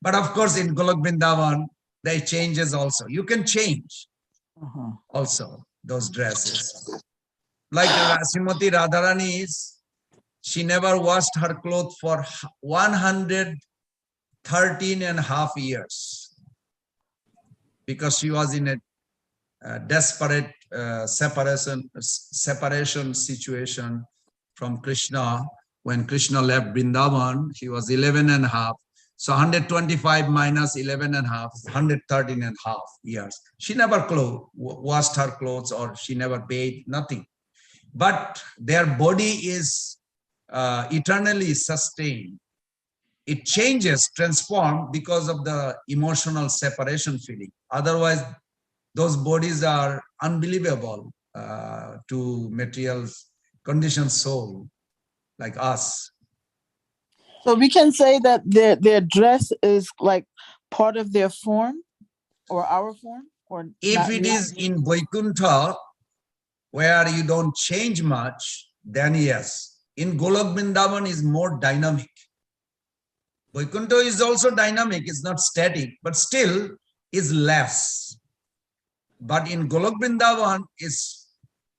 S14: But of course, in Golok Vrindavan, there changes also. You can change also. those dresses. Like Srimati Radharani she never washed her clothes for 113 and a half years because she was in a desperate separation situation from Krishna. When Krishna left Vrindavan, he was 11 and a half. So 125 minus 11 and a half, 113 and a half years. She never washed her clothes or she never bathed, nothing. But their body is eternally sustained. It changes, transformed because of the emotional separation feeling. Otherwise, those bodies are unbelievable to material conditioned soul like us.
S17: So we can say that their dress is like part of their form or our form? Or
S14: if it is in Vaikuntha, where you don't change much, then yes. In Golok Vrindavan is more dynamic. Vaikuntha is also dynamic, it's not static, but still is less. But in Golok Vrindavan is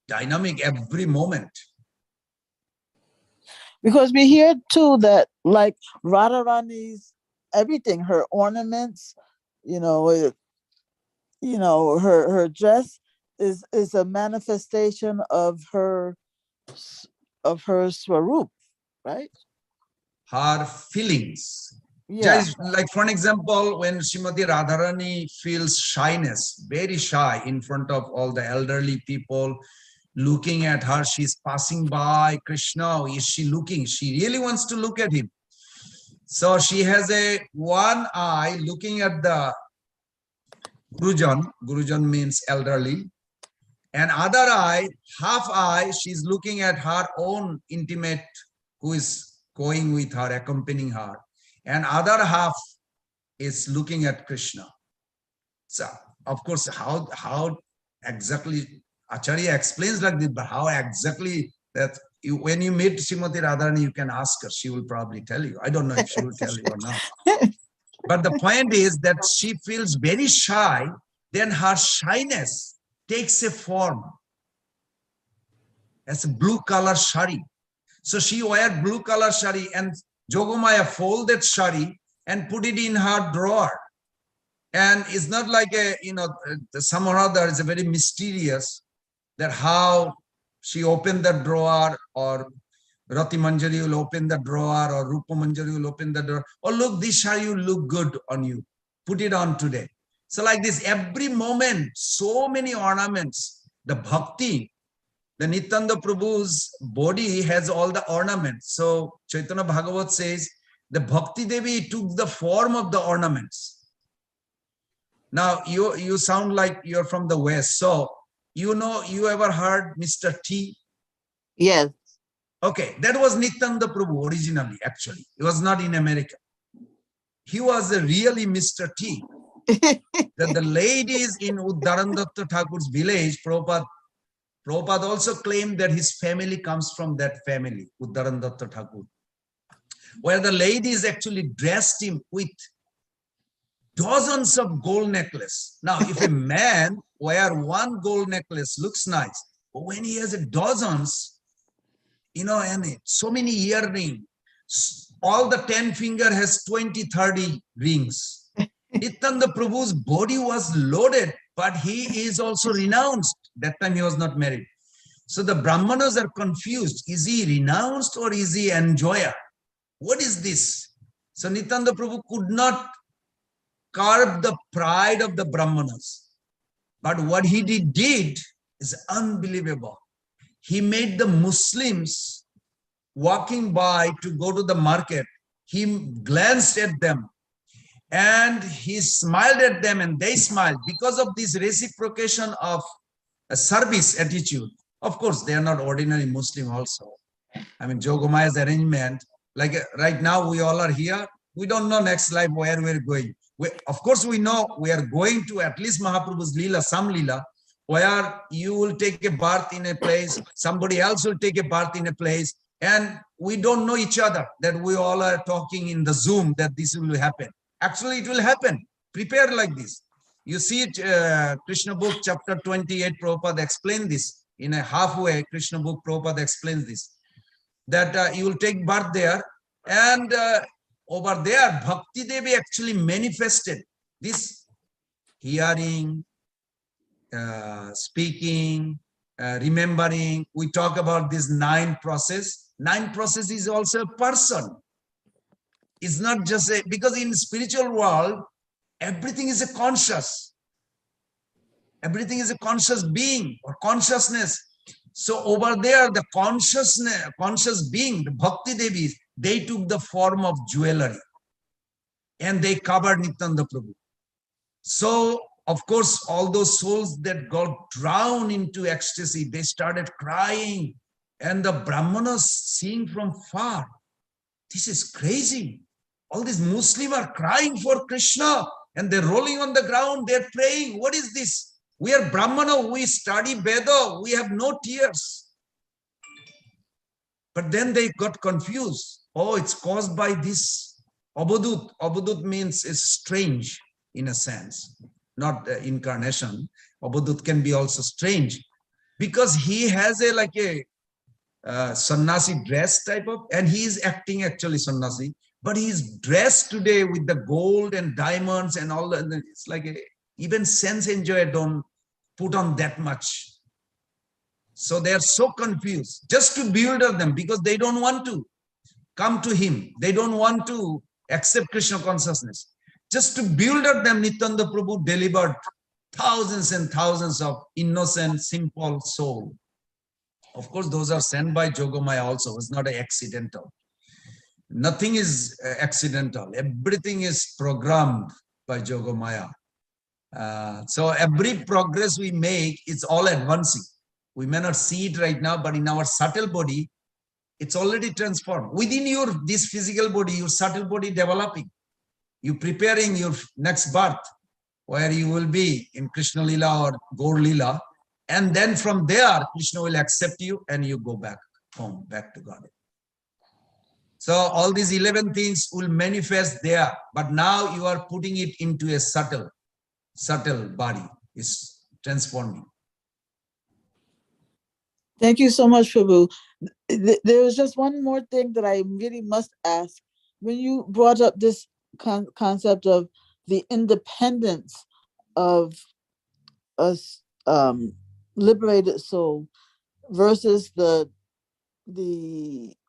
S14: dynamic every moment.
S17: Because we hear too that like Radharani's everything, her ornaments, her dress is a manifestation of her swarup, right?
S14: Her feelings.
S17: Yeah.
S14: Like for an example, when Srimati Radharani feels shyness, very shy in front of all the elderly people, looking at her, she's passing by Krishna. Is she looking? She really wants to look at him. So she has one eye looking at the Gurujan. Gurujan means elderly. And other eye, half eye, she's looking at her own intimate who is going with her, accompanying her. And other half is looking at Krishna. So, of course, how exactly Acharya explains like this, but how exactly that when you meet Srimati Radharani, you can ask her. She will probably tell you. I don't know if she will tell you or not. But the point is that she feels very shy, then her shyness takes a form as a blue color shari. So she wear blue color shari and Jogomaya folded shari and put it in her drawer. And it's not like some or other, it's a very mysterious that how she opened the drawer, or Rati Manjari will open the drawer, or Rupa Manjari will open the drawer. Oh, look, this shari will look good on you. Put it on today. So like this, every moment, so many ornaments. The bhakti, the Nityananda Prabhu's body has all the ornaments. So Chaitanya Bhagavat says, the Bhakti Devi took the form of the ornaments. Now, you sound like you're from the West. So, you ever heard Mr. T?
S17: Yes.
S14: Okay, that was Nityananda Prabhu originally, actually. He was not in America. He was really Mr. T. That the ladies in Uddarandatta Thakur's village, Prabhupada also claimed that his family comes from that family, Uddarandatta Thakur, where the ladies actually dressed him with dozens of gold necklace. Now, if a man wear one gold necklace, looks nice, but when he has dozens, and so many earrings, all the 10 finger has 20, 30 rings. Nityananda Prabhu's body was loaded, but he is also renounced. That time he was not married. So the Brahmanas are confused. Is he renounced or is he enjoyer? What is this? So Nityananda Prabhu could not curb the pride of the Brahmanas. But what he did is unbelievable. He made the Muslims walking by to go to the market. He glanced at them and he smiled at them and they smiled because of this reciprocation of a service attitude. Of course, they are not ordinary Muslim also. I mean, Jogomaya's arrangement, like right now we all are here. We don't know next life where we're going. Of course, we know we are going to at least Mahaprabhu's Leela, some Leela, where you will take a birth in a place, somebody else will take a birth in a place, and we don't know each other, that we all are talking in the Zoom that this will happen. Actually, it will happen. Prepare like this. You see it, Krishna book, chapter 28, Prabhupada explained this. In a halfway, Krishna book, Prabhupada explains this. That you will take birth there, and over there, Bhakti Devi actually manifested this hearing, speaking, remembering. We talk about this 9 process. 9 process is also a person. It's not just a, because in spiritual world, everything is a conscious. Everything is a conscious being or consciousness. So over there, the conscious being, the Bhakti Devis, they took the form of jewelry and they covered Nityananda Prabhu. So, of course, all those souls that got drowned into ecstasy, they started crying, and the Brahmanas seeing from far, this is crazy. All these Muslims are crying for Krishna and they're rolling on the ground, they're praying. What is this? We are Brahmana, we study Veda, we have no tears. But then they got confused. Oh, it's caused by this Abadut. Abadut means it's strange in a sense, not incarnation. Abadut can be also strange because he has a like a sannyasi dress type of, and he is acting actually sannyasi, but he is dressed today with the gold and diamonds and all that. It's like even sense enjoyer don't put on that much. So they are so confused just to bewilder them because they don't want to come to him. They don't want to accept Krishna consciousness. Just to bewilder them, Nityananda Prabhu delivered thousands and thousands of innocent, simple souls. Of course, those are sent by Yogamaya also. It's not accidental. Nothing is accidental. Everything is programmed by Yogamaya. So every progress we make, it's all advancing. We may not see it right now, but in our subtle body, it's already transformed. Within this physical body, your subtle body developing. You preparing your next birth, where you will be in Krishna Lila or Gaur Lila. And then from there, Krishna will accept you and you go back home, back to God. So all these 11 things will manifest there, but now you are putting it into a subtle body, is transforming.
S17: Thank you so much, Prabhu. There was just one more thing that I really must ask. When you brought up this concept of the independence of us liberated soul versus the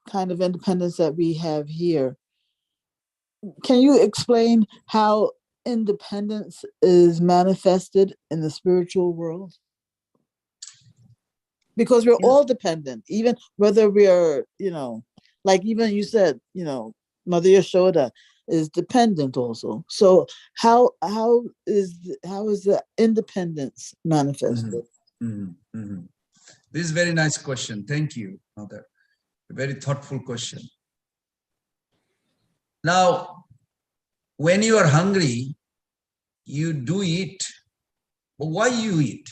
S17: kind of independence that we have here, can you explain how independence is manifested in the spiritual world? Because we're all dependent, even whether we're, like even you said, Mother Yashoda is dependent also. So how is the independence manifested?
S14: This is a very nice question. Thank you, Mother. A very thoughtful question. Now, when you are hungry, you do eat. But why you eat?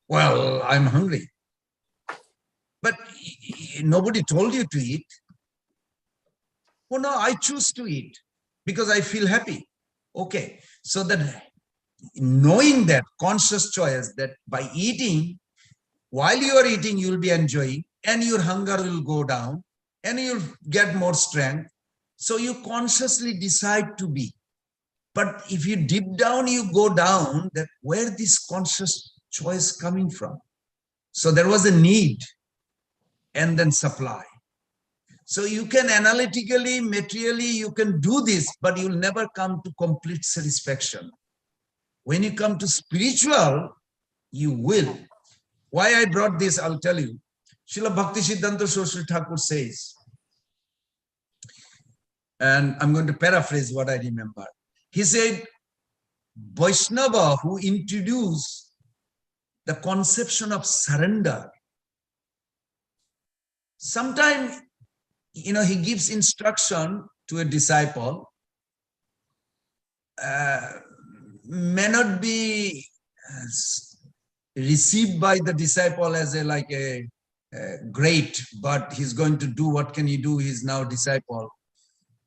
S14: Well, I'm hungry. But nobody told you to eat. Oh no, I choose to eat because I feel happy. Okay, so that knowing that conscious choice that by eating, while you are eating, you'll be enjoying and your hunger will go down and you'll get more strength. So you consciously decide to be. But if you deep down, you go down, that where this conscious choice coming from? So there was a need and then supply. So you can analytically, materially, you can do this, but you'll never come to complete satisfaction. When you come to spiritual, you will. Why I brought this, I'll tell you. Srila Bhakti Siddhanta Saraswati Thakur says, and I'm going to paraphrase what I remember. He said, Vaishnava who introduced the conception of surrender, sometimes, he gives instruction to a disciple, may not be received by the disciple as a great, but he's going to do, what can he do? He's now disciple.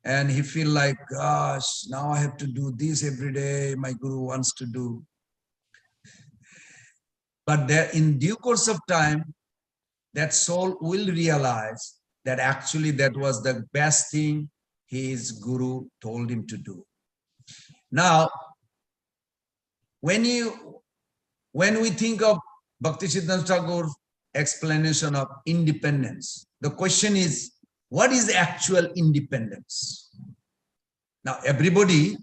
S14: and he feel like, gosh, now I have to do this every day, my guru wants to do. But there, in due course of time, that soul will realize that actually that was the best thing his guru told him to do. Now, when we think of Bhaktisiddhanta Thakur's explanation of independence, the question is, what is actual independence? Now, everybody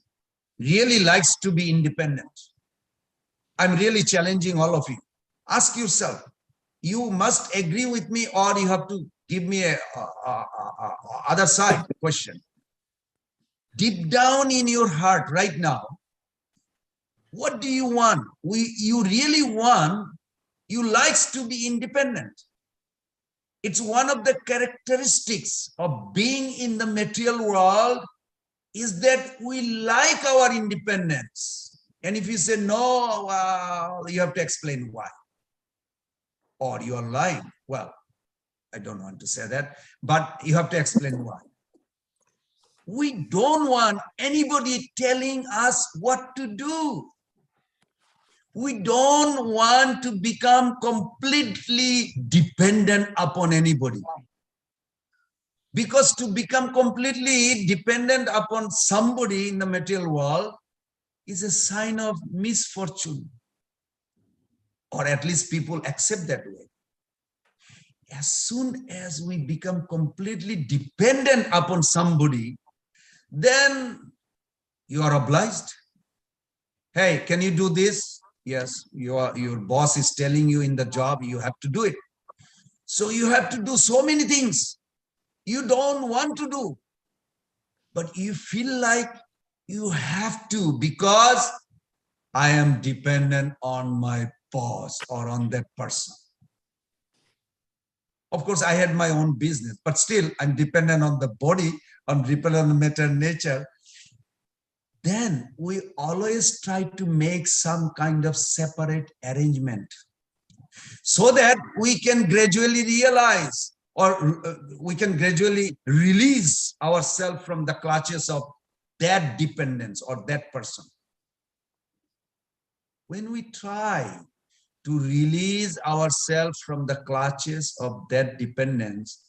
S14: really likes to be independent. I'm really challenging all of you. Ask yourself, you must agree with me, or you have to give me a other side question. Deep down in your heart right now, what do you want? You really want, you likes to be independent. It's one of the characteristics of being in the material world is that we like our independence. And if you say no, you have to explain why. Or you are lying. Well, I don't want to say that, but you have to explain why. We don't want anybody telling us what to do. We don't want to become completely dependent upon anybody. Because to become completely dependent upon somebody in the material world is a sign of misfortune. Or at least people accept that way. As soon as we become completely dependent upon somebody, then you are obliged. Hey, can you do this? Yes, your boss is telling you in the job, you have to do it. So you have to do so many things you don't want to do, but you feel like you have to because I am dependent on my boss or on that person. Of course, I had my own business, but still I'm dependent on the body, I'm dependent on the matter nature. Then we always try to make some kind of separate arrangement so that we can gradually realize or we can gradually release ourselves from the clutches of that dependence or that person. When we try to release ourselves from the clutches of that dependence,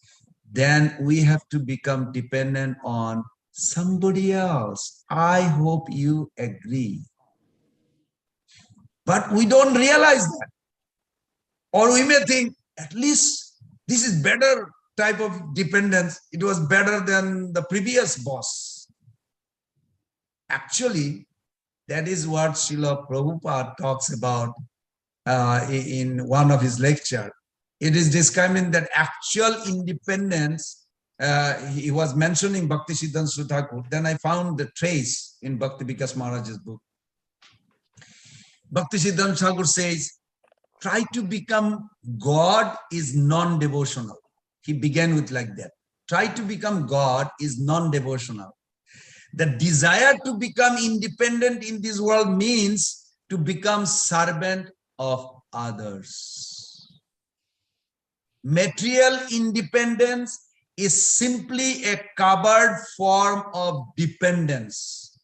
S14: then we have to become dependent on somebody else. I hope you agree. But we don't realize that. Or we may think, at least this is better type of dependence. It was better than the previous boss. Actually, that is what Srila Prabhupada talks about in one of his lectures. It is describing that actual independence. He was mentioning Bhaktisiddhanta Thakur. Then I found the trace in Bhakti Vikas Maharaj's book. Bhaktisiddhanta Thakur says, try to become God is non-devotional. He began with like that. Try to become God is non-devotional. The desire to become independent in this world means to become servant of others. Material independence is simply a covered form of dependence.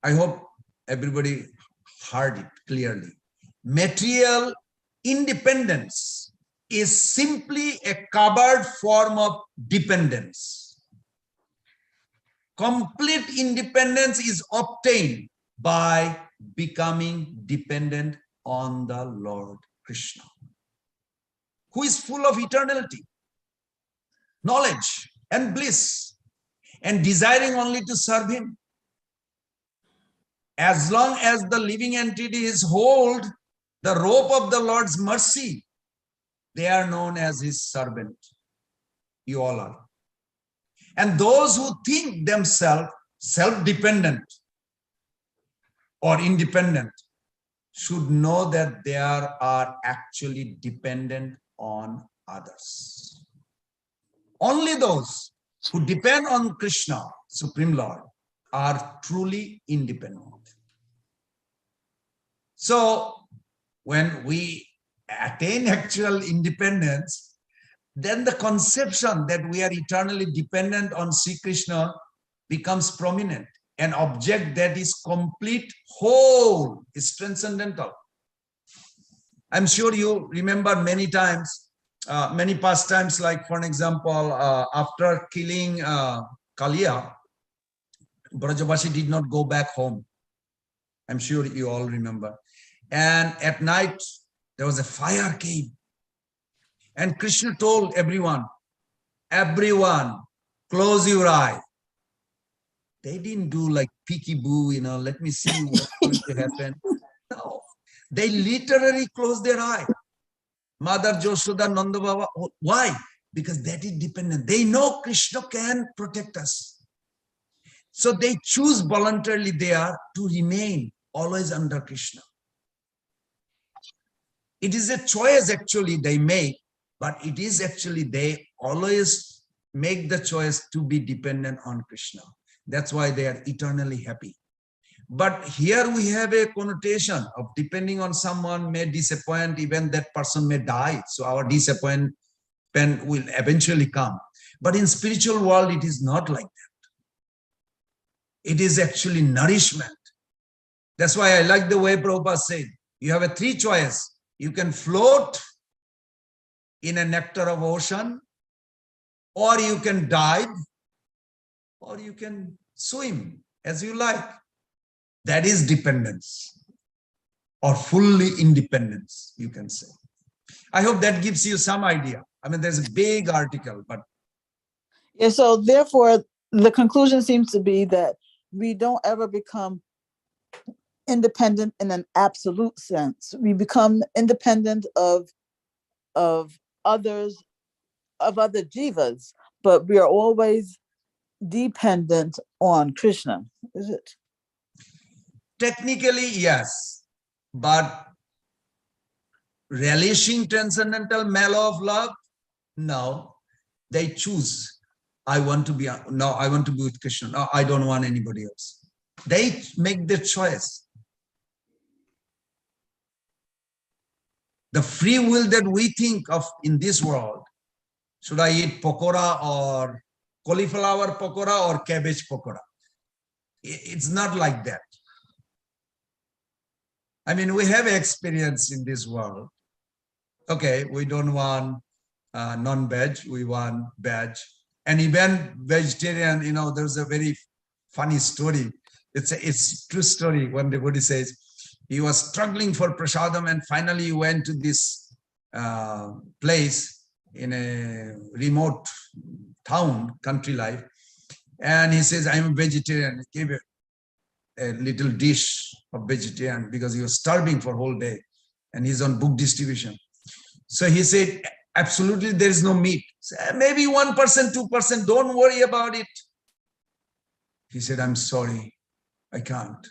S14: I hope everybody heard it clearly. Material independence is simply a covered form of dependence. Complete independence is obtained by becoming dependent on the Lord Krishna, who is full of eternality, knowledge, and bliss, and desiring only to serve him. As long as the living entities hold the rope of the Lord's mercy, they are known as his servant. You all are. And those who think themselves self-dependent or independent should know that they are actually dependent on others. Only those who depend on Krishna, Supreme Lord, are truly independent. So when we attain actual independence, then the conception that we are eternally dependent on Sri Krishna becomes prominent. An object that is complete, whole, is transcendental. I'm sure you remember many times, many past times, like for an example, after killing Kalia, Brajavashi did not go back home. I'm sure you all remember. And at night, there was a fire came. And Krishna told everyone, close your eye. They didn't do like peekaboo, you know, let me see what's going to happen. No, they literally closed their eye. Mother Joshoda, Nanda Baba, why? Because that is dependent. They know Krishna can protect us. So they choose voluntarily there to remain always under Krishna. It is a choice actually they make, but it is actually they always make the choice to be dependent on Krishna. That's why they are eternally happy. But here we have a connotation of depending on someone may disappoint, even that person may die. So our disappointment will eventually come. But in spiritual world, it is not like that. It is actually nourishment. That's why I like the way Prabhupada said, you have a three choice. You can float in a nectar of ocean, or you can dive, or you can swim as you like. That is dependence, or fully independence, you can say. I hope that gives you some idea. I mean, there's a big article, but.
S17: Yeah, so therefore, the conclusion seems to be that we don't ever become independent in an absolute sense. We become independent of others, of other jivas, but we are always dependent on Krishna, is it?
S14: Technically, yes, but relishing transcendental mellow of love, no. They choose. I want to be with Krishna. No, I don't want anybody else. They make their choice. The free will that we think of in this world, should I eat pakora or cauliflower pakora or cabbage pakora? It's not like that. I mean, we have experience in this world. Okay, we don't want non-veg, we want veg. And even vegetarian, you know, there's a very funny story. It's true story. One devotee says, he was struggling for prasadam and finally he went to this place in a remote town, country life. And he says, I'm a vegetarian. He gave a little dish of vegetarian because he was starving for whole day and he's on book distribution. So he said, absolutely, there is no meat. So, maybe 1%, 2%, don't worry about it. He said, I'm sorry, I can't.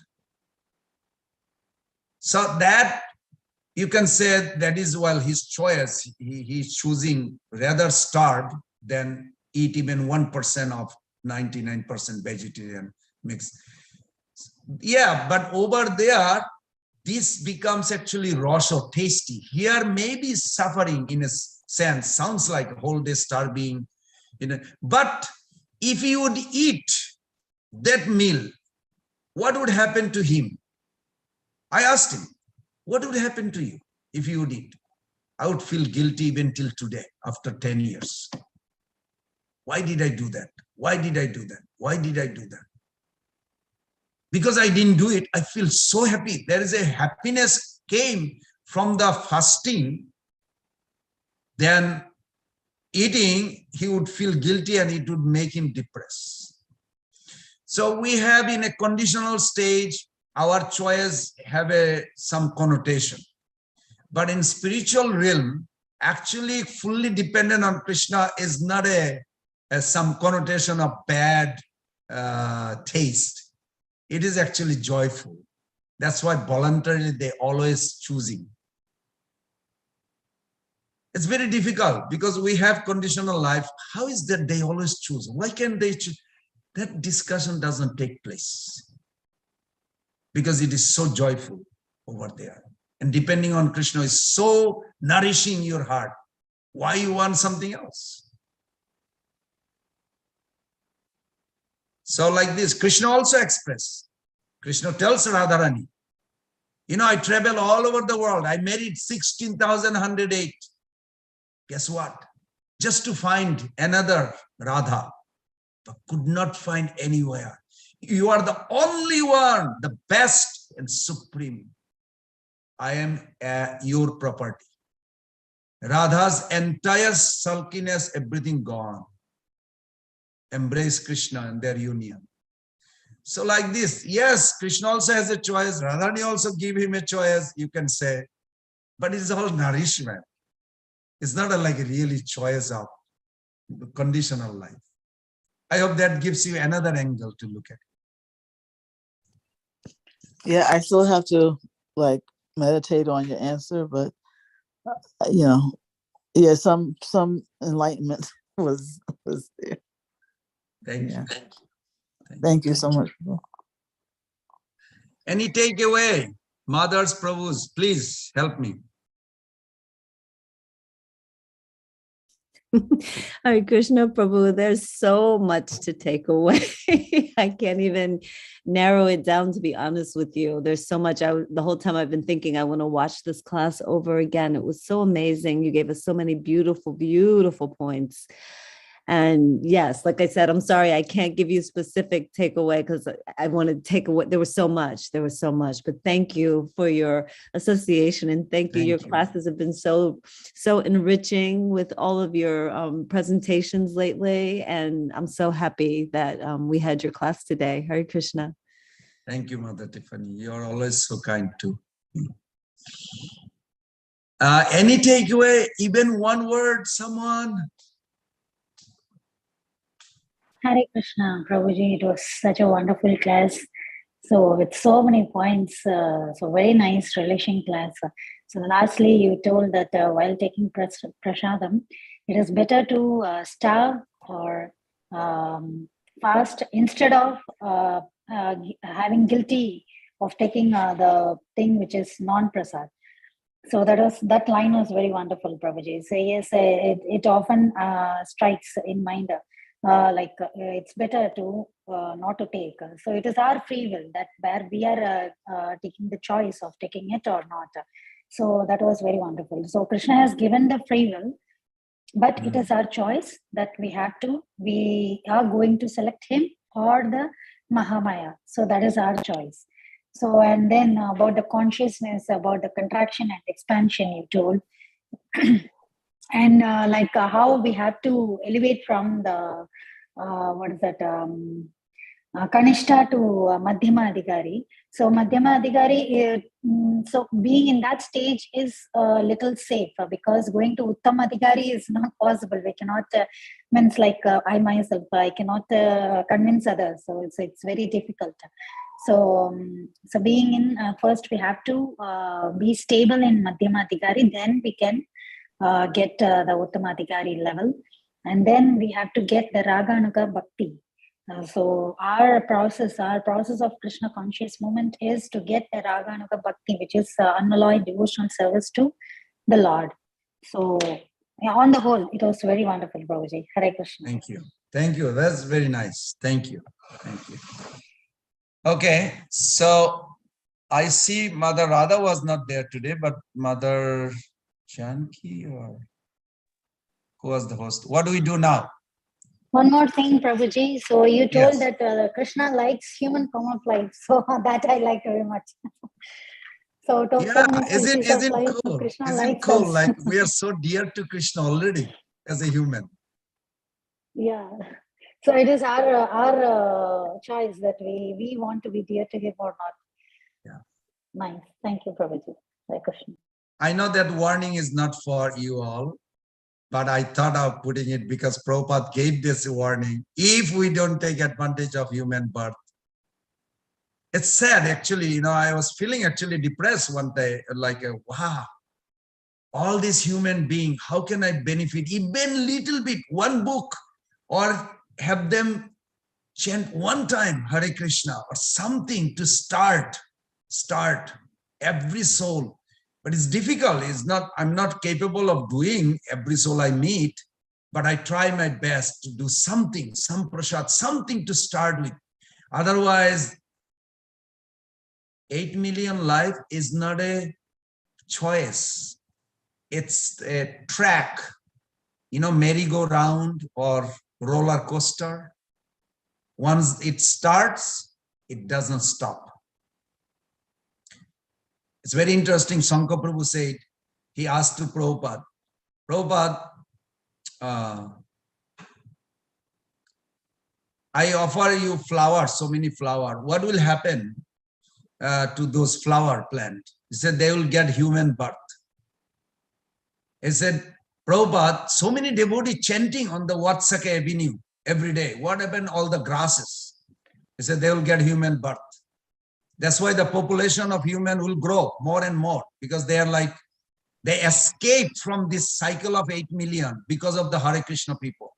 S14: So that you can say that is, well, his choice. He's choosing rather starve than eat even 1% of 99% vegetarian mix. Yeah, but over there, this becomes actually rash or tasty. Here, maybe suffering in a sense, sounds like a whole day starving, you know. But if he would eat that meal, what would happen to him? I asked him, what would happen to you if you would eat? I would feel guilty even till today, after 10 years. Why did I do that? Why did I do that? Why did I do that? Because I didn't do it, I feel so happy. There is a happiness came from the fasting. Then eating, he would feel guilty and it would make him depressed. So we have in a conditional stage, our choice have some connotation. But in spiritual realm, actually fully dependent on Krishna is not some connotation of bad taste. It is actually joyful. That's why voluntarily they always choosing. It's very difficult because we have conditional life. How is that they always choose? Why can't they choose? That discussion doesn't take place because it is so joyful over there. And depending on Krishna is so nourishing your heart. Why you want something else? So like this, Krishna also expressed. Krishna tells Radharani, I travel all over the world. I married 16,108. Guess what? Just to find another Radha, but could not find anywhere. You are the only one, the best and supreme. I am your property. Radha's entire sulkiness, everything gone. Embrace Krishna and their union. So like this, yes, Krishna also has a choice. Radharani also give him a choice, you can say. But it's all nourishment. It's not like a really choice of conditional life. I hope that gives you another angle to look at.
S17: Yeah, I still have to meditate on your answer, but yeah, some enlightenment was there.
S14: Thank you.
S17: Thank you so much.
S14: Any takeaway? Mothers, Prabhus, please help me.
S4: Hare Krishna, Prabhu, there's so much to take away. I can't even narrow it down, to be honest with you. There's so much. The whole time I've been thinking I want to watch this class over again. It was so amazing. You gave us so many beautiful, beautiful points. And yes, like I said, I'm sorry, I can't give you specific takeaway because I want to take away. There was so much, but thank you for your association and thank you. Your classes have been so enriching with all of your presentations lately. And I'm so happy that we had your class today. Hare Krishna.
S14: Thank you, Mother Tiffany. You're always so kind too. Any takeaway, even one word, someone?
S18: Hare Krishna, Prabhuji, it was such a wonderful class. So with so many points, so very nice relation class. So lastly, you told that while taking prasadam, it is better to starve or fast instead of having guilty of taking the thing which is non-prasad. So that line was very wonderful, Prabhuji. So yes, it often strikes in mind. It's better to not to take. So it is our free will that where we are taking the choice of taking it or not. So that was very wonderful. So Krishna has given the free will, but it is our choice that we are going to select him or the Mahamaya. So that is our choice. So, and then about the consciousness, about the contraction and expansion you told. And how we have to elevate from the Kanishta to Madhyama Adhikari. So Madhyama Adhikari, so being in that stage is a little safe because going to Uttam Adhikari is not possible. We cannot, I myself, I cannot convince others. So it's very difficult. So being in, first we have to be stable in Madhyama Adhikari, then we can get the Uttamadhikari level, and then we have to get the Raganuga Bhakti. So our process of Krishna conscious movement is to get the Raganuga Bhakti, which is unalloyed devotional service to the Lord. So on the whole, it was very wonderful, Prabhuji. Hare Krishna.
S14: Thank you. That's very nice. Thank you. Okay, so I see Mother Radha was not there today, but Mother Janki, or who was the host? What do we do now?
S18: One more thing, Prabhuji. So you told that Krishna likes human form of life. So that I like very much. So
S14: isn't cool?
S18: Krishna
S14: Isn't
S18: likes
S14: cool?
S18: us.
S14: Like we are so dear to Krishna already as a human.
S18: Yeah. So it is our choice that we want to be dear to him or not.
S14: Yeah.
S18: Nice. Thank you, Prabhuji. Hare Krishna.
S14: I know that warning is not for you all, but I thought of putting it because Prabhupada gave this warning. If we don't take advantage of human birth, it's sad actually. I was feeling actually depressed one day, wow, all these human beings, how can I benefit even little bit, one book, or have them chant one time Hare Krishna or something to start every soul. But it's difficult. I'm not capable of doing every soul I meet, but I try my best to do something, some prasad, something to start with. Otherwise, 8 million life is not a choice. It's a track, merry-go-round or roller coaster. Once it starts, it doesn't stop. It's very interesting. Shankar Prabhu said, he asked to Prabhupada, I offer you flowers, so many flowers. What will happen to those flower plants? He said, they will get human birth. He said, Prabhupada, so many devotees chanting on the Vatsaka Avenue every day. What happened all the grasses? He said, they will get human birth. That's why the population of human will grow more and more, because they escaped from this cycle of 8 million because of the Hare Krishna people.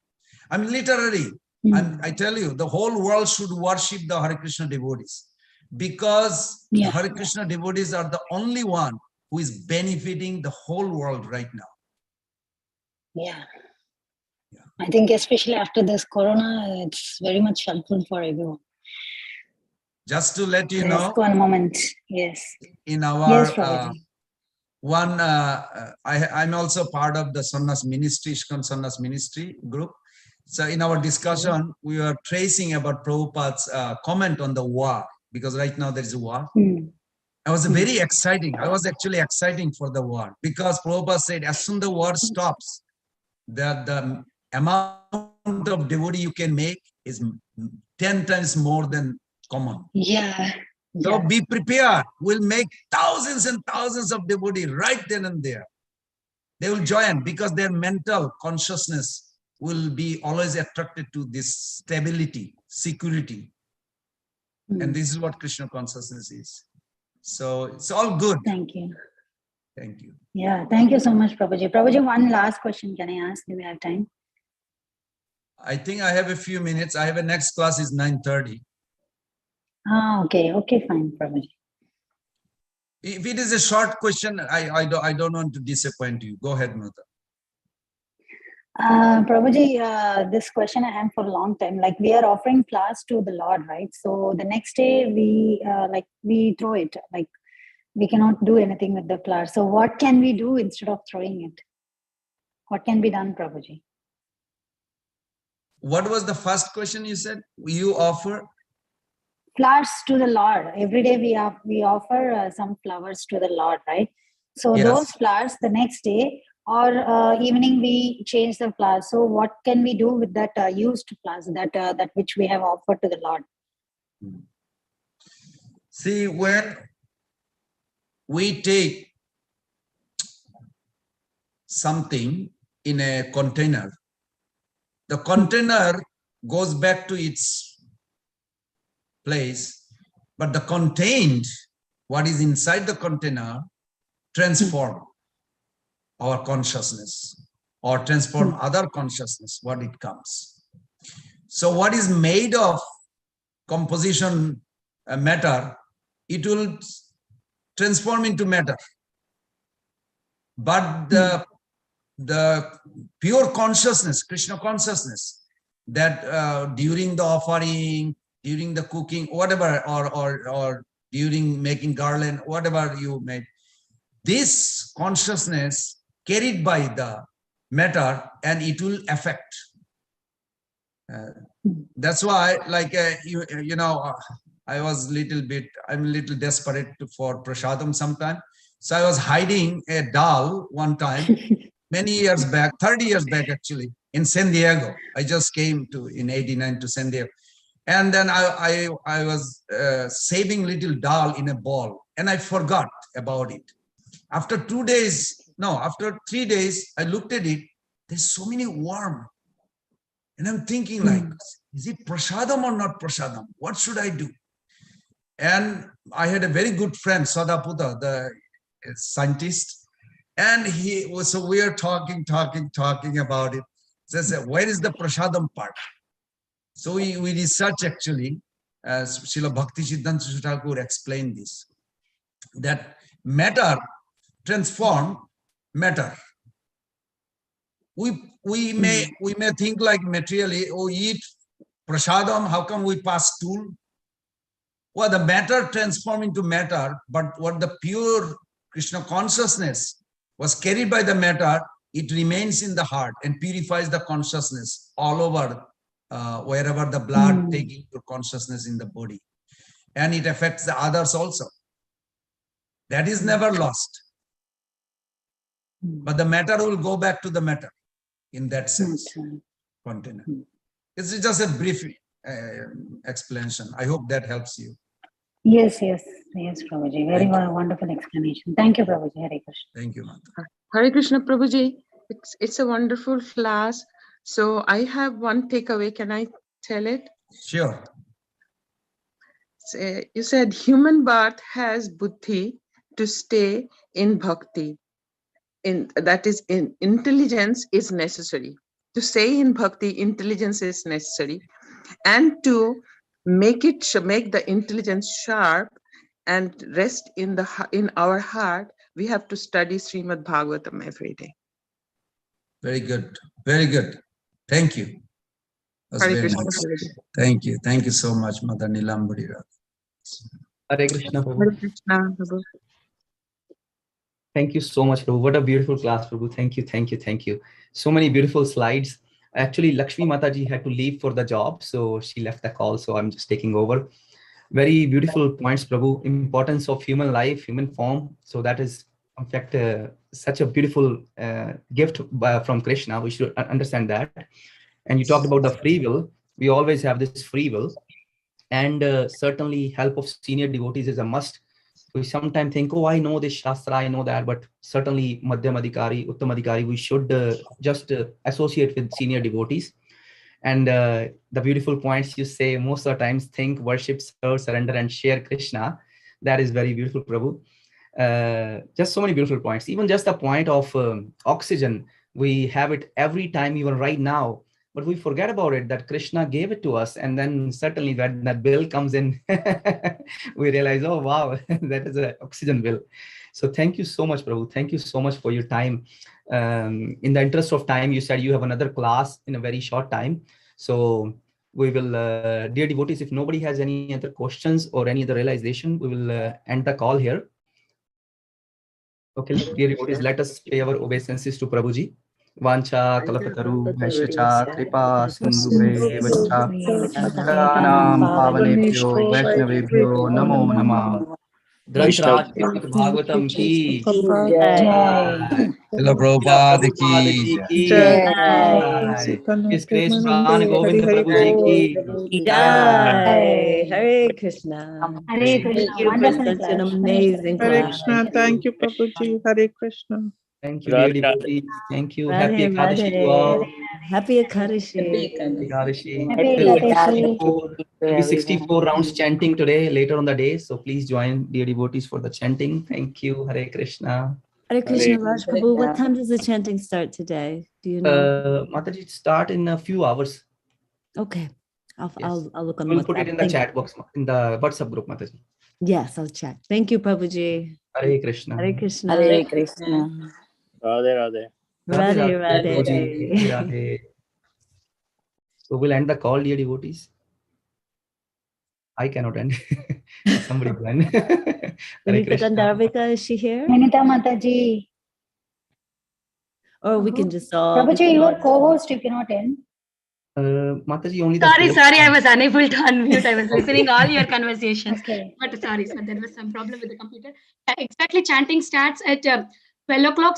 S14: I mean, literally, I tell you, the whole world should worship the Hare Krishna devotees, because the Hare Krishna devotees are the only one who is benefiting the whole world right now.
S12: Yeah. I think especially after this corona, it's very much helpful for everyone.
S14: Just to let you know,
S12: one moment. Yes.
S14: In our I'm also part of the Sannyas Ministry, Ishkan Sannyas Ministry group. So in our discussion, we were tracing about Prabhupada's comment on the war, because right now there is a war. I was very exciting. I was actually exciting for the war, because Prabhupada said, as soon as the war stops, the amount of devotee you can make is 10 times more than common.
S12: Yeah.
S14: So be prepared. We'll make thousands and thousands of devotees right then and there. They will join because their mental consciousness will be always attracted to this stability, security. And this is what Krishna consciousness is. So it's all good.
S12: Thank you.
S14: Thank you.
S12: Yeah, thank you so much, Prabhuji. Prabhuji, one last question can I ask? Do we have time?
S14: I think I have a few minutes. I have a next class is 9:30.
S12: Ah, okay. Okay, fine, Prabhuji.
S14: If it is a short question, I don't want to disappoint you. Go ahead, Mata.
S12: Prabhuji, this question I have for a long time. Like, we are offering flowers to the Lord, right? So the next day we throw it. Like, we cannot do anything with the flower. So what can we do instead of throwing it? What can be done, Prabhuji?
S14: What was the first question you said? You offer?
S12: Flowers to the Lord. Every day we offer some flowers to the Lord, right? So those flowers, the next day or evening, we change the flowers. So what can we do with that used flowers, that which we have offered to the Lord?
S14: See, when we take something in a container, the container goes back to its place, but the contained, what is inside the container, transform our consciousness or transform other consciousness, what it comes. So what is made of composition matter, it will transform into matter. But the pure consciousness, Krishna consciousness, that during the offering, during the cooking, whatever, or during making garland, whatever you made, this consciousness carried by the matter, and it will affect. That's why, like, I was I'm a little desperate for prasadam sometime. So I was hiding a dal one time, many years back, 30 years back actually, in San Diego. I just came in 89 to San Diego. And then I was saving little dal in a bowl, and I forgot about it. After 3 days, I looked at it, there's so many worms. And I'm thinking like, is it prasadam or not prasadam? What should I do? And I had a very good friend, Sadaputa, the scientist. And so we are talking about it. Says, where is the prasadam part? So we research actually, as Srila Bhakti Siddhanta Thakur explained this, that matter transform matter. We may think like materially, oh, eat prasadam, how come we pass stool? Well, the matter transform into matter, but what the pure Krishna consciousness was carried by the matter, it remains in the heart and purifies the consciousness all over, wherever the blood taking to consciousness in the body. And it affects the others also. That is never lost. But the matter will go back to the matter in that sense. Container. It's just a brief explanation. I hope that helps you.
S12: Yes, Prabhuji. Very wonderful explanation. Thank you, Prabhuji. Hare Krishna.
S14: Thank you, Mata.
S2: Hare Krishna, Prabhuji. It's a wonderful class. So I have one takeaway. Can I tell it?
S14: Sure.
S2: You said human birth has buddhi to stay in bhakti. That is, in intelligence is necessary. To stay in bhakti, intelligence is necessary. And to make the intelligence sharp and rest in our heart, we have to study Srimad Bhagavatam every day.
S14: Very good. Very good. Thank you. That's very nice. Thank you. Thank you so much, Mother Nilambari.
S13: Hare Krishna, Prabhu.
S2: Hare Krishna, Prabhu.
S13: Thank you so much, Prabhu. What a beautiful class, Prabhu. Thank you, thank you, thank you. So many beautiful slides. Actually, Lakshmi Mataji had to leave for the job, so she left the call, so I'm just taking over. Very beautiful points, Prabhu. Importance of human life, human form. So that is, in fact, such a beautiful gift from Krishna. We should understand that. And you talked about the free will. We always have this free will. And certainly help of senior devotees is a must. We sometimes think, oh, I know this Shastra, I know that, but certainly Madhyamadikari, Uttamadikari, we should just associate with senior devotees. And the beautiful points you say, most of the times think, worship, serve, surrender, and share Krishna. That is very beautiful, Prabhu. Just so many beautiful points. Even just the point of oxygen, we have it every time, even right now. But we forget about it, that Krishna gave it to us. And then certainly when that bill comes in, we realize, oh, wow, that is an oxygen bill. So thank you so much, Prabhu. Thank you so much for your time. In the interest of time, you said you have another class in a very short time. So we will, dear devotees, if nobody has any other questions or any other realization, we will end the call here. Okay, dear devotees, let us pay our obeisances to Prabhuji. Vancha kalapataru vaishyacha kripa sindhuve vacha patranam pavanebhyo vaishnavebhyo namo namah. Grantraj Bhagavatam ki
S14: Srila Prabhupada ki
S13: jai. His Grace Pran Govind Prabhu ji ki jai.
S4: Hare Krishna.
S12: Hare Krishna.
S4: Thank you for such an amazing
S23: Hare
S4: class.
S23: Krishna. Thank you, Prabhuji. Hare Krishna.
S13: Thank you, dear devotees. Thank you. Happy Ekadashi to all.
S4: Happy Ekadashi.
S13: We'll be 64 rounds chanting today, later on the day. So please join, dear devotees, for the chanting. Thank you. Hare Krishna.
S4: Hare Krishna, Raj Prabhu. What time does the chanting start today? Do you know?
S13: Mataji, start in a few hours.
S4: Okay. I'll look on
S13: We'll
S4: WhatsApp.
S13: put it in the chat box, in the WhatsApp group, Mataji.
S4: Yes, I'll check. Thank you, Prabhuji.
S13: Hare Krishna.
S4: Hare Krishna.
S3: Hare Krishna. Radhe, Radhe.
S4: Radhe.
S13: Radhe. So we'll end the call, dear devotees. I cannot end. Somebody will end. Hare Krishna.
S4: Gandharvika, is she here?
S12: Anita Mataji.
S4: Or we can just all...
S12: Prabhuji, you are co-host, you cannot end.
S13: Mataji, only
S5: Sorry, I was unable to unmute. I was listening all your conversations.
S12: Okay.
S5: But sorry, so there was some problem with the computer. Exactly, chanting starts at 12 o'clock.